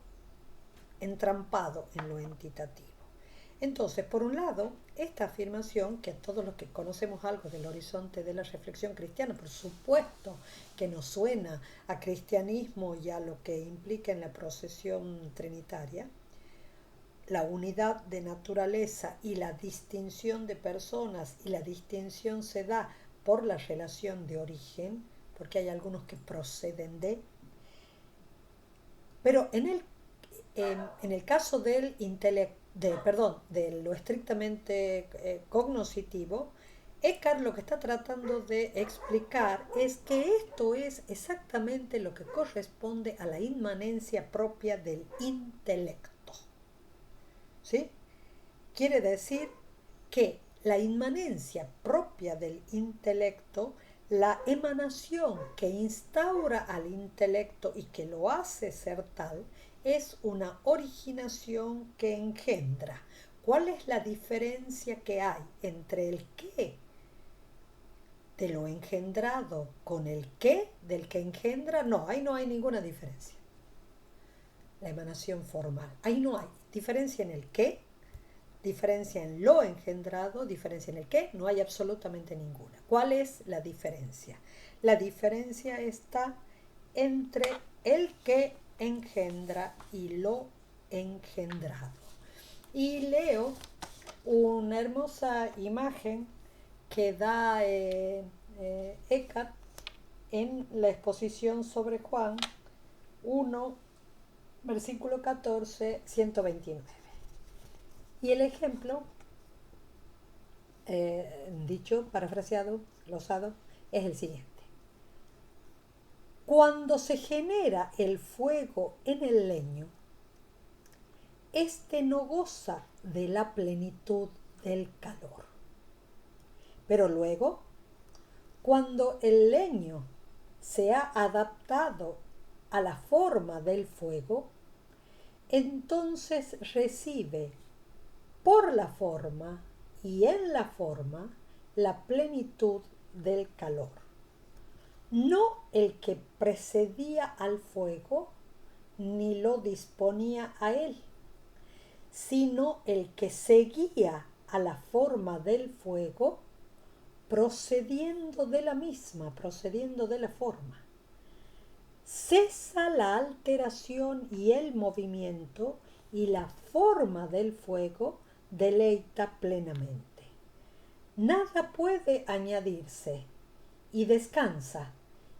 entrampado en lo entitativo. Entonces, por un lado, esta afirmación, que a todos los que conocemos algo del horizonte de la reflexión cristiana, por supuesto que nos suena a cristianismo y a lo que implica en la procesión trinitaria, la unidad de naturaleza y la distinción de personas, y la distinción se da por la relación de origen, porque hay algunos que proceden de, pero en el caso del de lo estrictamente cognoscitivo, Eckhart lo que está tratando de explicar es que esto es exactamente lo que corresponde a la inmanencia propia del intelecto. ¿Sí? Quiere decir que la inmanencia propia del intelecto, la emanación que instaura al intelecto y que lo hace ser tal, es una originación que engendra. ¿Cuál es la diferencia que hay entre el qué de lo engendrado con el qué del que engendra? No, ahí no hay ninguna diferencia. La emanación formal. Ahí no hay diferencia en el qué, diferencia en lo engendrado, diferencia en el qué, no hay absolutamente ninguna. ¿Cuál es la diferencia? La diferencia está entre el que engendra y lo engendrado. Y leo una hermosa imagen que da Eckhart en la exposición sobre Juan 1, versículo 14, 129. Y el ejemplo, dicho, parafraseado, glosado, es el siguiente. Cuando se genera el fuego en el leño, éste no goza de la plenitud del calor. Pero luego, cuando el leño se ha adaptado a la forma del fuego, entonces recibe por la forma y en la forma la plenitud del calor. No el que precedía al fuego ni lo disponía a él, sino el que seguía a la forma del fuego, procediendo de la misma, procediendo de la forma. Cesa la alteración y el movimiento, y la forma del fuego deleita plenamente. Nada puede añadirse, y descansa,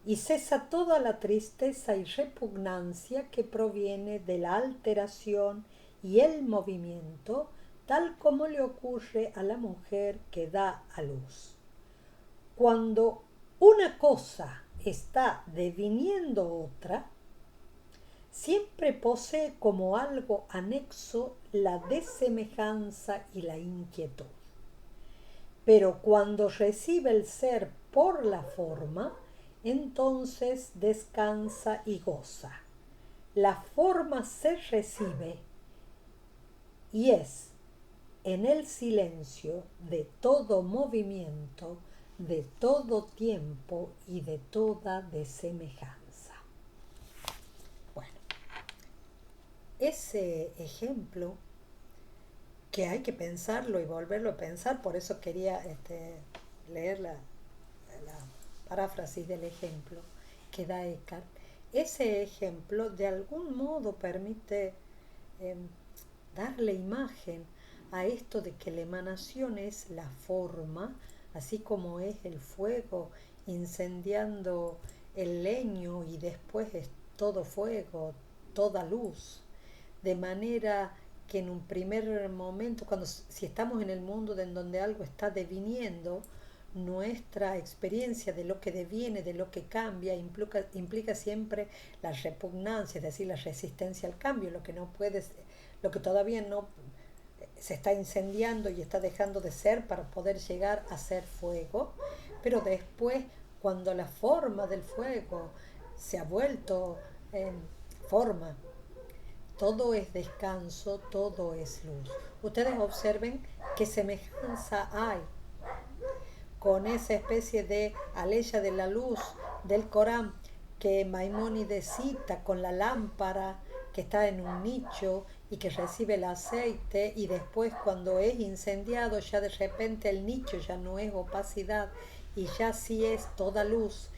y cesa toda la tristeza y repugnancia que proviene de la alteración y el movimiento, tal como le ocurre a la mujer que da a luz. Cuando una cosa está deviniendo otra, siempre posee como algo anexo la desemejanza y la inquietud. Pero cuando recibe el ser por la forma, entonces descansa y goza. La forma se recibe y es en el silencio de todo movimiento, de todo tiempo y de toda desemejanza. Bueno, ese ejemplo que hay que pensarlo y volverlo a pensar, por eso quería leer la paráfrasis del ejemplo que da Eckhart. Ese ejemplo de algún modo permite darle imagen a esto de que la emanación es la forma, así como es el fuego incendiando el leño y después es todo fuego, toda luz, de manera que en un primer momento, si estamos en el mundo en donde algo está deviniendo, nuestra experiencia de lo que deviene, de lo que cambia, implica siempre la repugnancia, es decir, la resistencia al cambio, lo que todavía no se está incendiando y está dejando de ser para poder llegar a ser fuego, pero después, cuando la forma del fuego se ha vuelto forma, todo es descanso, todo es luz. Ustedes observen qué semejanza hay con esa especie de aleya de la luz del Corán, que Maimónides cita con la lámpara que está en un nicho y que recibe el aceite y después cuando es incendiado ya de repente el nicho ya no es opacidad y ya sí es toda luz.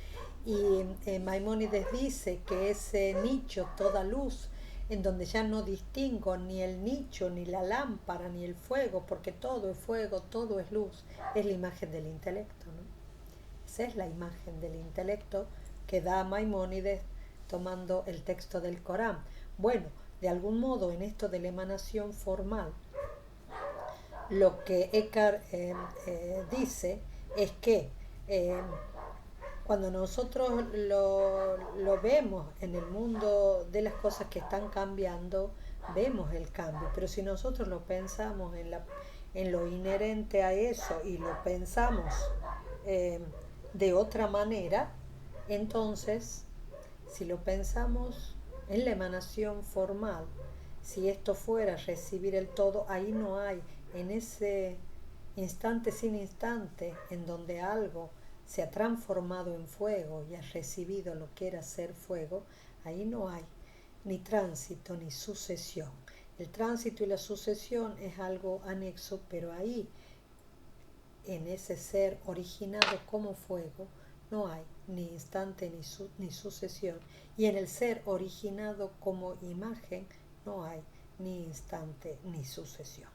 Y Maimónides dice que ese nicho, toda luz, en donde ya no distingo ni el nicho, ni la lámpara, ni el fuego, porque todo es fuego, todo es luz, es la imagen del intelecto, ¿no? Esa es la imagen del intelecto que da Maimónides tomando el texto del Corán. Bueno, de algún modo en esto de la emanación formal, lo que Eckhart dice es que eh, cuando nosotros lo vemos en el mundo de las cosas que están cambiando, vemos el cambio, pero si nosotros lo pensamos en lo inherente a eso y lo pensamos eh, de otra manera, entonces, si lo pensamos en la emanación formal, si esto fuera recibir el todo, ahí no hay, en ese instante sin instante, en donde algo se ha transformado en fuego y ha recibido lo que era ser fuego, ahí no hay ni tránsito ni sucesión. El tránsito y la sucesión es algo anexo, pero ahí, en ese ser originado como fuego, no hay ni instante ni sucesión. Y en el ser originado como imagen, no hay ni instante ni sucesión.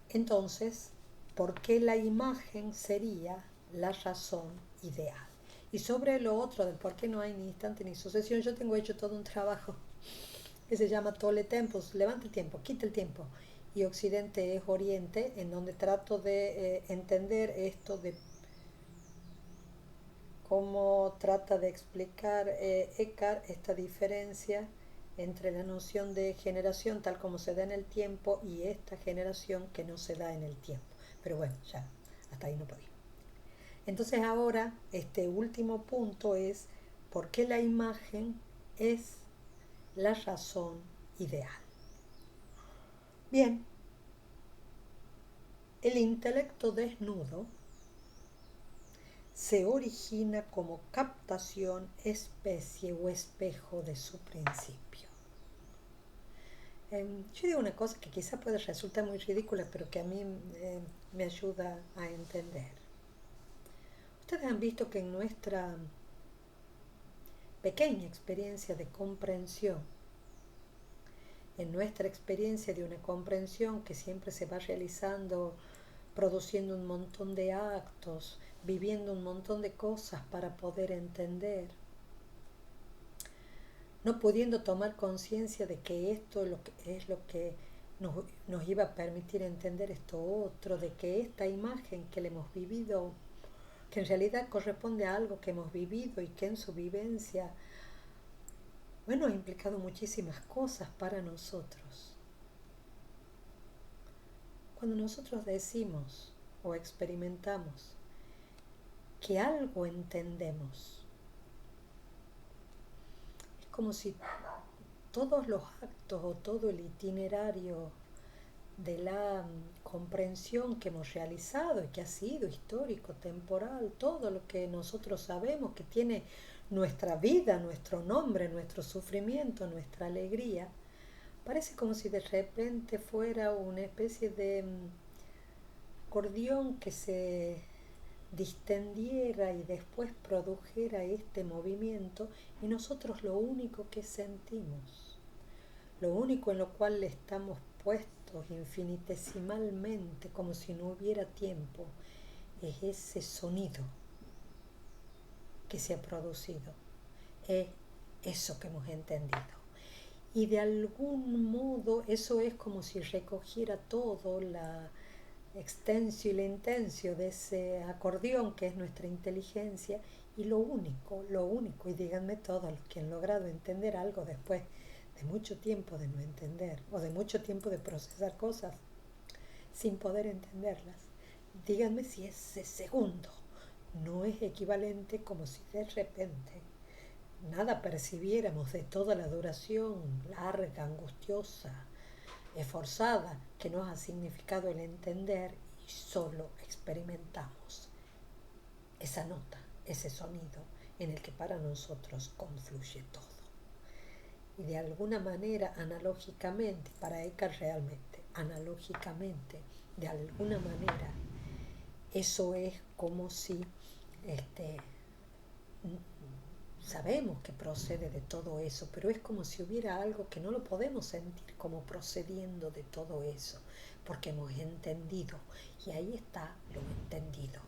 Entonces, ¿por qué la imagen sería la razón ideal? Y sobre lo otro del por qué no hay ni instante ni sucesión, yo tengo hecho todo un trabajo que se llama Tole Tempus, levanta el tiempo, quita el tiempo. Y Occidente es Oriente, en donde trato de entender esto de cómo trata de explicar Eckhart esta diferencia entre la noción de generación tal como se da en el tiempo y esta generación que no se da en el tiempo. Pero bueno, ya, hasta ahí no podía. Entonces ahora, este último punto es por qué la imagen es la razón ideal. Bien, el intelecto desnudo se origina como captación, especie o espejo de su principio. Yo digo una cosa que quizá puede resultar muy ridícula, pero que a mí me ayuda a entender. Ustedes han visto que en nuestra pequeña experiencia de comprensión, en nuestra experiencia de una comprensión que siempre se va realizando, produciendo un montón de actos, viviendo un montón de cosas para poder entender, no pudiendo tomar conciencia de que esto es lo que nos iba a permitir entender esto otro, de que esta imagen que le hemos vivido, que en realidad corresponde a algo que hemos vivido y que en su vivencia, bueno, ha implicado muchísimas cosas para nosotros. Cuando nosotros decimos o experimentamos que algo entendemos, es como si todos los actos o todo el itinerario de la comprensión que hemos realizado y que ha sido histórico, temporal, todo lo que nosotros sabemos que tiene nuestra vida, nuestro nombre, nuestro sufrimiento, nuestra alegría, parece como si de repente fuera una especie de acordeón que se distendiera y después produjera este movimiento y nosotros lo único que sentimos, lo único en lo cual estamos puestos infinitesimalmente como si no hubiera tiempo, es ese sonido que se ha producido, es eso que hemos entendido. Y de algún modo eso es como si recogiera todo la extensio y la intensio de ese acordeón que es nuestra inteligencia y lo único, y díganme todos los que han logrado entender algo después de mucho tiempo de no entender o de mucho tiempo de procesar cosas sin poder entenderlas, díganme si ese segundo no es equivalente como si de repente nada percibiéramos de toda la duración larga, angustiosa, esforzada que nos ha significado el entender y solo experimentamos esa nota, ese sonido, en el que para nosotros confluye todo. Y de alguna manera, analógicamente, para Eckhart realmente, analógicamente, de alguna manera, eso es como si sabemos que procede de todo eso, pero es como si hubiera algo que no lo podemos sentir como procediendo de todo eso, porque hemos entendido, y ahí está lo entendido,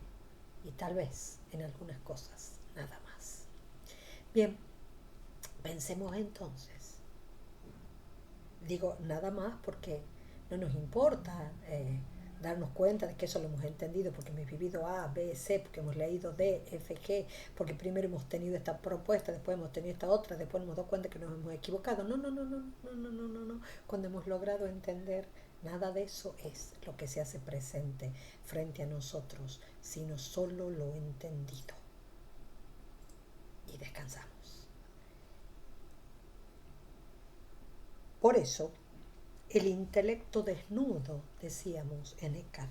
y tal vez en algunas cosas nada más. Bien, pensemos entonces. Digo nada más porque no nos importa darnos cuenta de que eso lo hemos entendido, porque hemos vivido A, B, C, porque hemos leído D, F, G, porque primero hemos tenido esta propuesta, después hemos tenido esta otra, después nos hemos dado cuenta que nos hemos equivocado. No, no, no, no, no, no, no, no, no. Cuando hemos logrado entender, nada de eso es lo que se hace presente frente a nosotros, sino solo lo entendido. Y descansamos. Por eso, el intelecto desnudo, decíamos en Eckhart,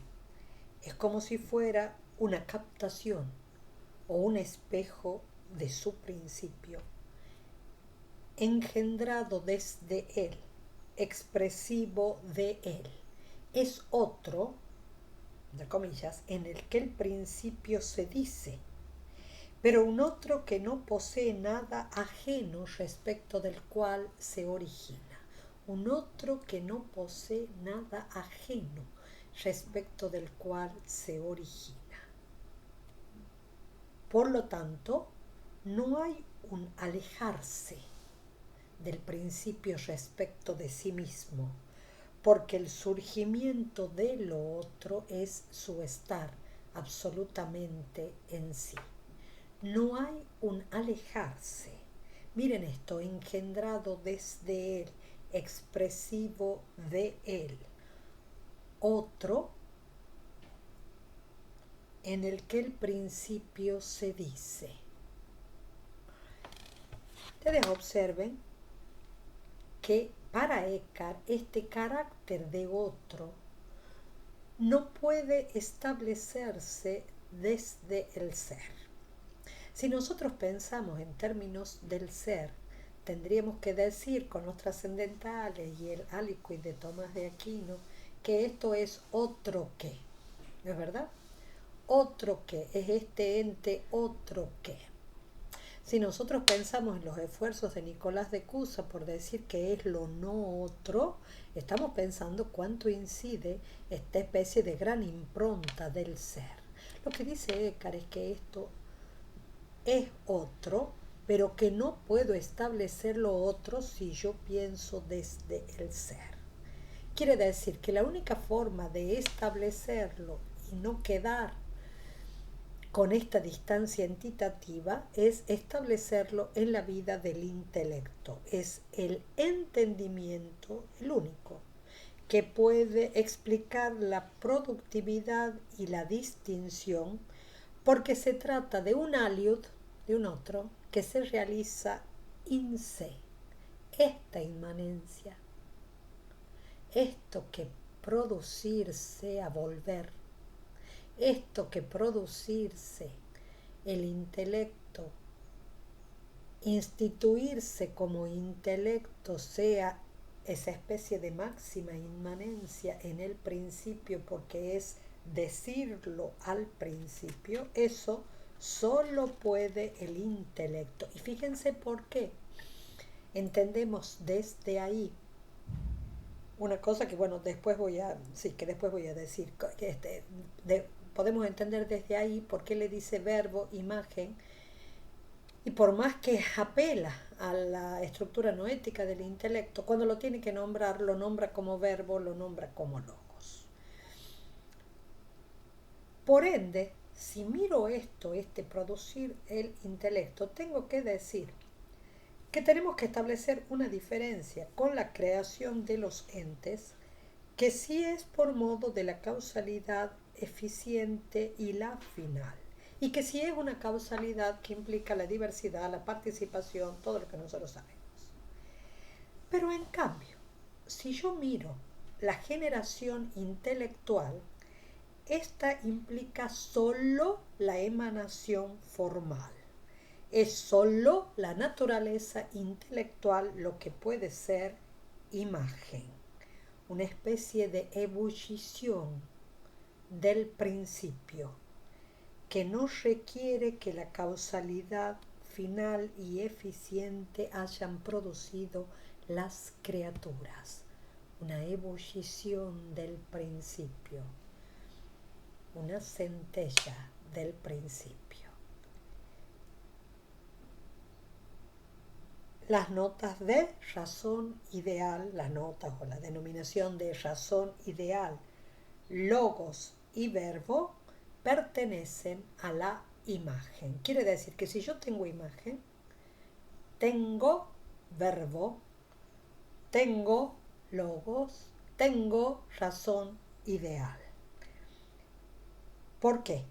es como si fuera una captación o un espejo de su principio, engendrado desde él, expresivo de él. Es otro, entre comillas, en el que el principio se dice, pero un otro que no posee nada ajeno respecto del cual se origina. Un otro que no posee nada ajeno respecto del cual se origina. Por lo tanto, no hay un alejarse del principio respecto de sí mismo, porque el surgimiento de lo otro es su estar absolutamente en sí. No hay un alejarse. Miren esto, engendrado desde él, expresivo de él. Otro en el que el principio se dice. Ustedes observen que para Eckhart este carácter de otro no puede establecerse desde el ser. Si nosotros pensamos en términos del ser, tendríamos que decir con los trascendentales y el aliquid de Tomás de Aquino que esto es otro que, ¿no es verdad? Otro que, es este ente otro que. Si nosotros pensamos en los esfuerzos de Nicolás de Cusa por decir que es lo no otro, estamos pensando cuánto incide esta especie de gran impronta del ser. Lo que dice Eckhart es que esto es otro, pero que no puedo establecer lo otro si yo pienso desde el ser. Quiere decir que la única forma de establecerlo y no quedar con esta distancia entitativa es establecerlo en la vida del intelecto. Es el entendimiento el único que puede explicar la productividad y la distinción, porque se trata de un aliud, de un otro, que se realiza in se. Esta inmanencia, esto que producirse a volver, esto que producirse el intelecto, instituirse como intelecto, sea esa especie de máxima inmanencia en el principio, porque es decirlo al principio, eso solo puede el intelecto. Y fíjense por qué. Entendemos desde ahí una cosa que, bueno, después voy a decir, que podemos entender desde ahí por qué le dice verbo, imagen, y por más que apela a la estructura noética del intelecto, cuando lo tiene que nombrar, lo nombra como verbo, lo nombra como logos. Por ende, si miro este producir el intelecto, tengo que decir que tenemos que establecer una diferencia con la creación de los entes, que sí es por modo de la causalidad eficiente y la final, y que sí es una causalidad que implica la diversidad, la participación, todo lo que nosotros sabemos. Pero en cambio, si yo miro la generación intelectual, esta implica solo la emanación formal. es solo la naturaleza intelectual lo que puede ser imagen, una especie de ebullición del principio que no requiere que la causalidad final y eficiente hayan producido las criaturas, una ebullición del principio, una centella del principio. Las notas de razón ideal, las notas o la denominación de razón ideal, logos y verbo, pertenecen a la imagen. Quiere decir que si yo tengo imagen, tengo verbo, tengo logos, tengo razón ideal. ¿Por qué?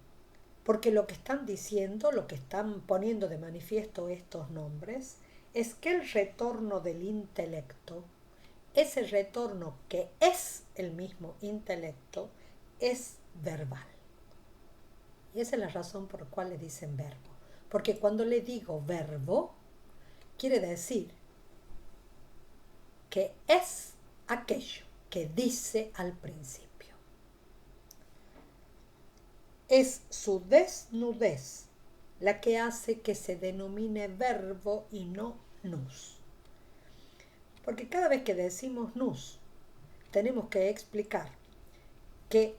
Porque lo que están diciendo, lo que están poniendo de manifiesto estos nombres, es que el retorno del intelecto, ese retorno que es el mismo intelecto, es verbal. Y esa es la razón por la cual le dicen verbo. Porque cuando le digo verbo, quiere decir que es aquello que dice al principio. Es su desnudez la que hace que se denomine verbo y no nous. Porque cada vez que decimos nous, tenemos que explicar que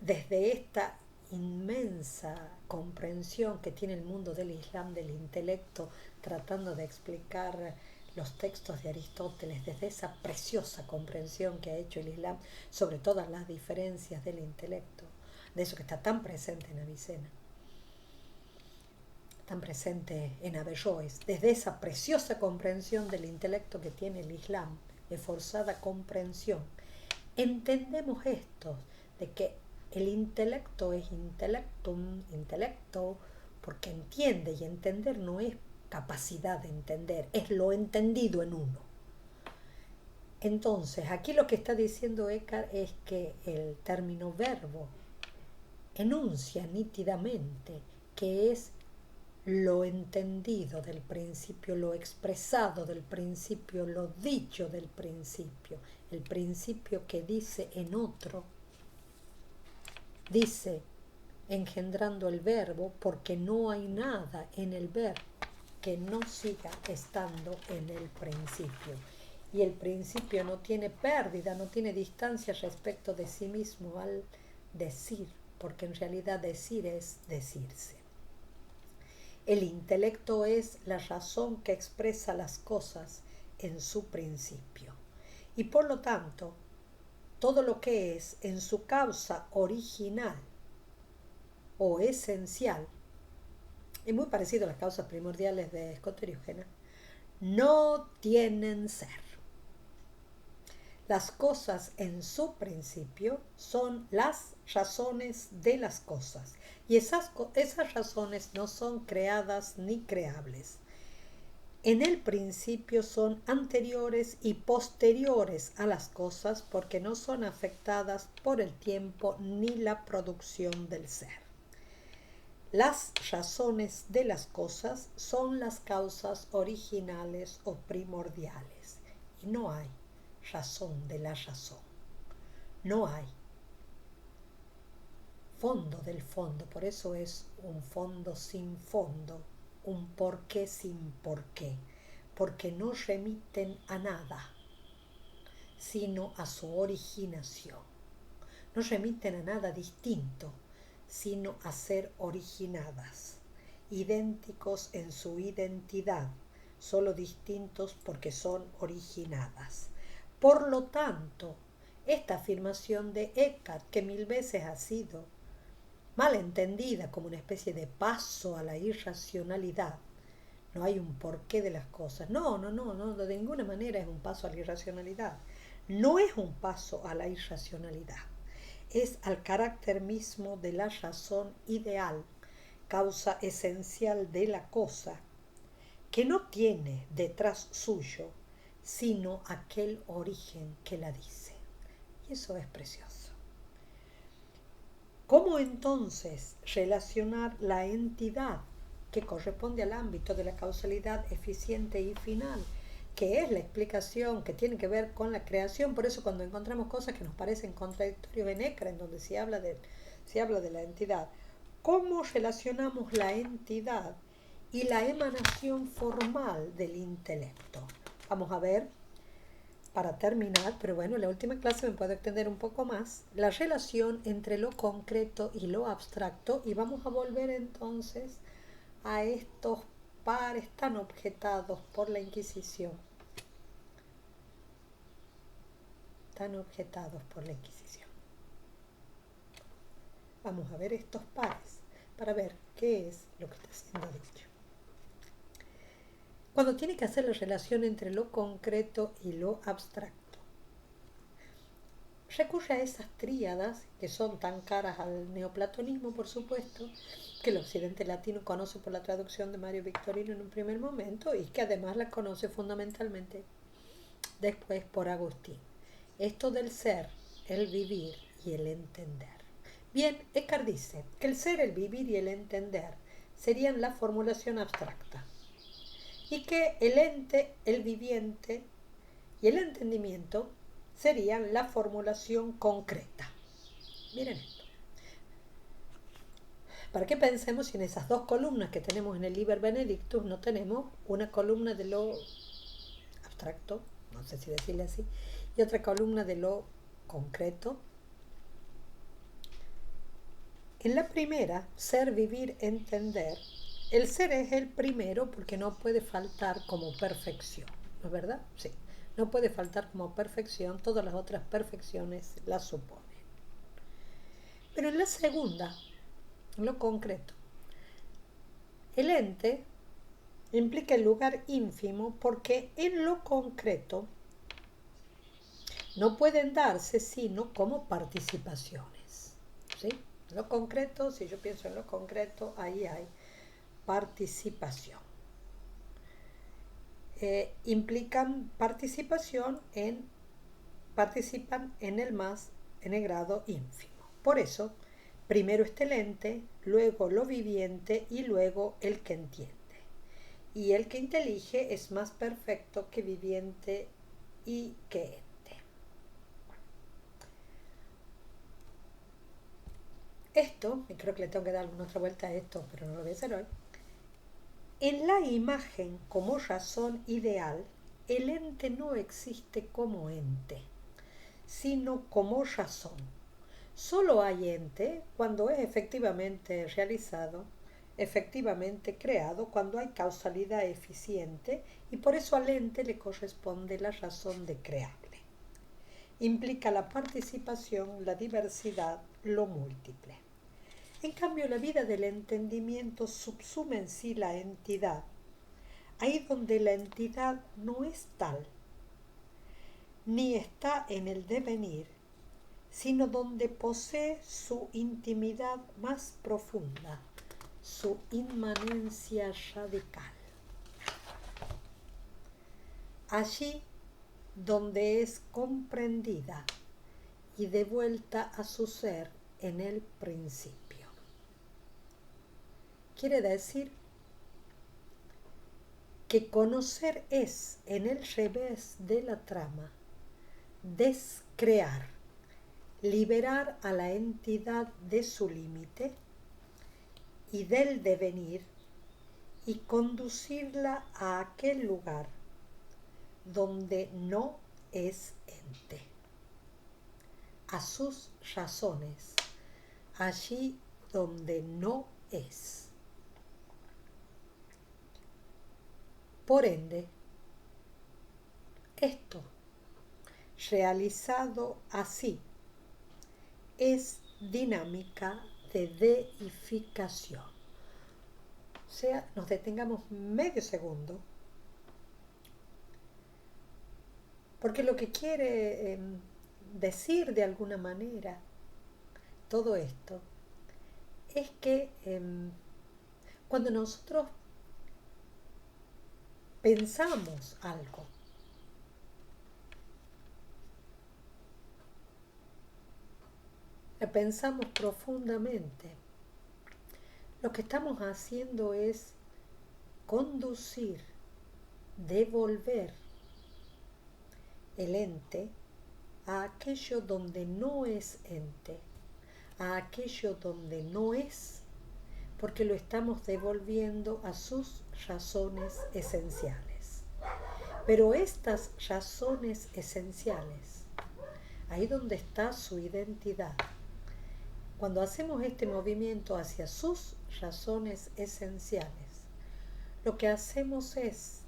desde esta inmensa comprensión que tiene el mundo del Islam, del intelecto, tratando de explicar los textos de Aristóteles, desde esa preciosa comprensión que ha hecho el Islam sobre todas las diferencias del intelecto, de eso que está tan presente en Avicena, tan presente en Averroes, desde esa preciosa comprensión del intelecto que tiene el Islam, de forzada comprensión, entendemos esto, de que el intelecto es intelectum, intelecto, porque entiende, y entender no es capacidad de entender, es lo entendido en uno. Entonces, aquí lo que está diciendo Eckhart es que el término verbo enuncia nítidamente que es lo entendido del principio, lo expresado del principio, lo dicho del principio, el principio que dice en otro, dice engendrando el verbo, porque no hay nada en el verbo que no siga estando en el principio. Y el principio no tiene pérdida, no tiene distancia respecto de sí mismo al decir, porque en realidad decir es decirse. El intelecto es la razón que expresa las cosas en su principio. Y por lo tanto, todo lo que es en su causa original o esencial, es muy parecido a las causas primordiales de Scott y Eugena, no tienen ser. Las cosas en su principio son las razones de las cosas, y esas razones no son creadas ni creables. En el principio son anteriores y posteriores a las cosas porque no son afectadas por el tiempo ni la producción del ser. Las razones de las cosas son las causas originales o primordiales, y no hay razón de la razón. No hay fondo del fondo, por eso es un fondo sin fondo, un porqué sin porqué, porque no remiten a nada, sino a su originación. No remiten a nada distinto, sino a ser originadas, idénticos en su identidad, solo distintos porque son originadas. Por lo tanto, esta afirmación de Eckhart, que 1000 veces ha sido mal entendida como una especie de paso a la irracionalidad, no hay un porqué de las cosas. No, de ninguna manera es un paso a la irracionalidad. No es un paso a la irracionalidad. Es al carácter mismo de la razón ideal, causa esencial de la cosa, que no tiene detrás suyo sino aquel origen que la dice. Y eso es precioso. ¿Cómo entonces relacionar la entidad que corresponde al ámbito de la causalidad eficiente y final, que es la explicación que tiene que ver con la creación. Por eso cuando encontramos cosas que nos parecen contradictorias en ECRA, en donde se habla de la entidad, ¿cómo relacionamos la entidad y la emanación formal del intelecto? Vamos a ver, para terminar, pero bueno, en la última clase me puedo extender un poco más, la relación entre lo concreto y lo abstracto, y vamos a volver entonces a estos pares tan objetados por la Inquisición. Vamos a ver estos pares para ver qué es lo que está siendo dicho. Cuando tiene que hacer la relación entre lo concreto y lo abstracto, recurre a esas tríadas que son tan caras al neoplatonismo, por supuesto, que el occidente latino conoce por la traducción de Mario Victorino en un primer momento y que además la conoce fundamentalmente después por Agustín. Esto del ser, el vivir y el entender. Bien, Eckhart dice que el ser, el vivir y el entender serían la formulación abstracta y que el ente, el viviente y el entendimiento serían la formulación concreta. Miren esto. Para que pensemos si en esas dos columnas que tenemos en el Liber Benedictus no tenemos una columna de lo abstracto, no sé si decirle así, y otra columna de lo concreto. En la primera, ser, vivir, entender, el ser es el primero porque no puede faltar como perfección, ¿no es verdad? Sí, no puede faltar como perfección, todas las otras perfecciones las suponen. Pero en la segunda, en lo concreto, el ente implica el lugar ínfimo porque en lo concreto no pueden darse sino como participaciones, ¿sí? Lo concreto, si yo pienso en lo concreto, ahí hay participación. Implican participan en el grado ínfimo. Por eso, primero está el ente, luego lo viviente y luego el que entiende. Y el que intelige es más perfecto que viviente y que ente. Esto, y creo que le tengo que dar alguna otra vuelta a esto, pero no lo voy a hacer hoy. En la imagen como razón ideal, el ente no existe como ente, sino como razón. Solo hay ente cuando es efectivamente realizado, efectivamente creado, cuando hay causalidad eficiente, y por eso al ente le corresponde la razón de crearle. Implica la participación, la diversidad, lo múltiple. En cambio, la vida del entendimiento subsume en sí la entidad, ahí donde la entidad no es tal, ni está en el devenir, sino donde posee su intimidad más profunda, su inmanencia radical. Allí donde es comprendida y devuelta a su ser en el principio. Quiere decir que conocer es, en el revés de la trama, descrear, liberar a la entidad de su límite y del devenir y conducirla a aquel lugar donde no es ente, a sus razones, allí donde no es. Por ende, esto, realizado así, es dinámica de deificación. O sea, nos detengamos medio segundo, porque lo que quiere decir de alguna manera todo esto es que cuando nosotros pensamos algo, pensamos profundamente, lo que estamos haciendo es conducir, devolver el ente a aquello donde no es ente, a aquello donde no es, porque lo estamos devolviendo a sus razones esenciales. Pero estas razones esenciales, ahí donde está su identidad, cuando hacemos este movimiento hacia sus razones esenciales, lo que hacemos es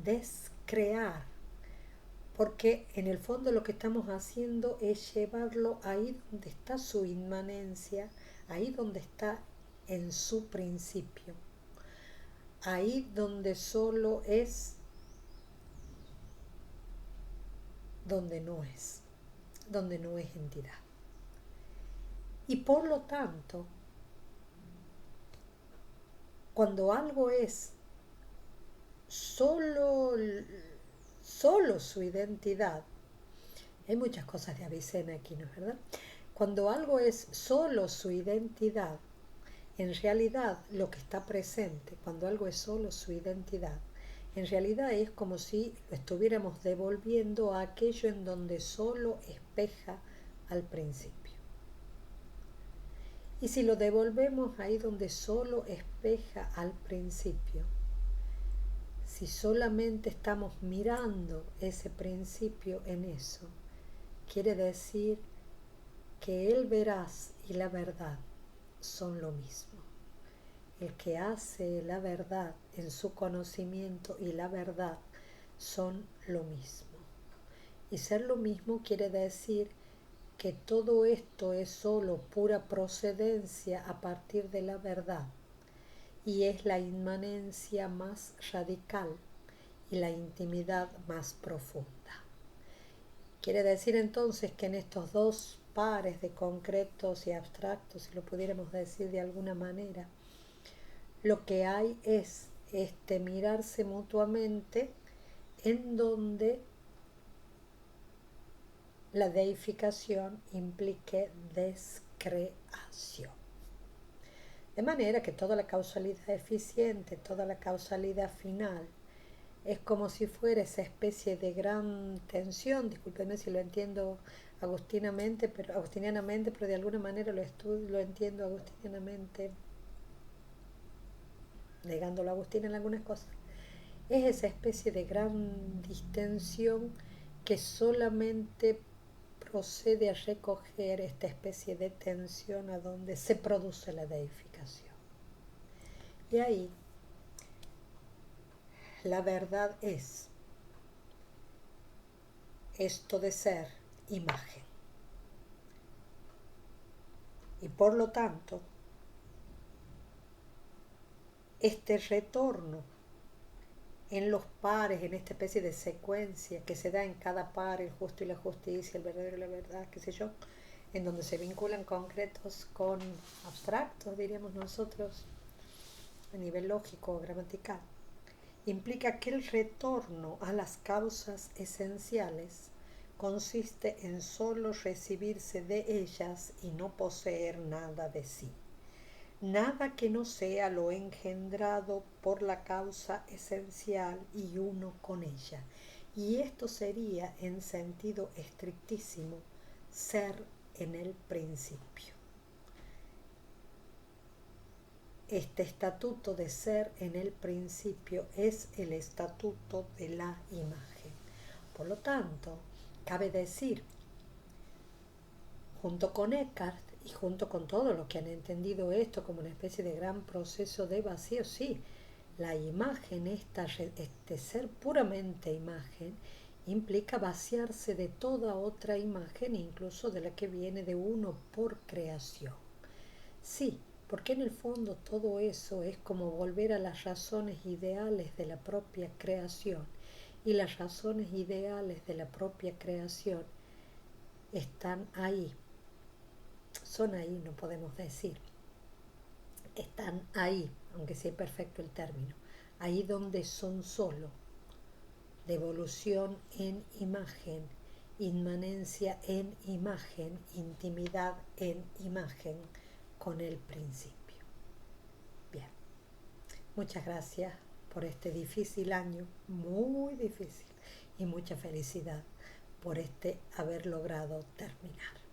descrear, porque en el fondo lo que estamos haciendo es llevarlo ahí donde está su inmanencia, ahí donde está en su principio, ahí donde solo es, donde no es entidad. Y por lo tanto, cuando algo es solo su identidad, hay muchas cosas de Avicena aquí, ¿no es verdad? Cuando algo es solo su identidad, en realidad lo que está presente, cuando algo es solo su identidad, en realidad es como si lo estuviéramos devolviendo a aquello en donde solo espeja al principio. Y si lo devolvemos ahí donde solo espeja al principio, si solamente estamos mirando ese principio en eso, quiere decir que el veraz y la verdad son lo mismo. El que hace la verdad en su conocimiento y la verdad son lo mismo. Y ser lo mismo quiere decir que todo esto es solo pura procedencia a partir de la verdad y es la inmanencia más radical y la intimidad más profunda. Quiere decir entonces que en estos dos pares de concretos y abstractos, si lo pudiéramos decir de alguna manera, lo que hay es mirarse mutuamente en donde la deificación implique descreación. De manera que toda la causalidad eficiente, toda la causalidad final, es como si fuera esa especie de gran tensión, discúlpenme si lo entiendo agustinianamente, pero de alguna manera lo entiendo agustinianamente, negándolo a Agustín en algunas cosas. Es esa especie de gran distensión que solamente procede a recoger esta especie de tensión a donde se produce la deificación. Y ahí la verdad es esto de ser imagen. Y por lo tanto, este retorno en los pares, en esta especie de secuencia que se da en cada par, el justo y la justicia, el verdadero y la verdad, qué sé yo, en donde se vinculan concretos con abstractos, diríamos nosotros, a nivel lógico o gramatical, implica que el retorno a las causas esenciales consiste en solo recibirse de ellas y no poseer nada de sí. Nada que no sea lo engendrado por la causa esencial y uno con ella. Y esto sería, en sentido estrictísimo, ser en el principio. Este estatuto de ser en el principio es el estatuto de la imagen. Por lo tanto, cabe decir, junto con Eckhart y junto con todos los que han entendido esto como una especie de gran proceso de vacío, sí, la imagen, este ser puramente imagen, implica vaciarse de toda otra imagen, incluso de la que viene de uno por creación. Sí, porque en el fondo todo eso es como volver a las razones ideales de la propia creación, y las razones ideales de la propia creación están ahí, son ahí, no podemos decir, están ahí, aunque sea perfecto el término, ahí donde son solo, devolución en imagen, inmanencia en imagen, intimidad en imagen con el principio. Bien, muchas gracias. por este difícil año, muy difícil, y mucha felicidad por este haber logrado terminar.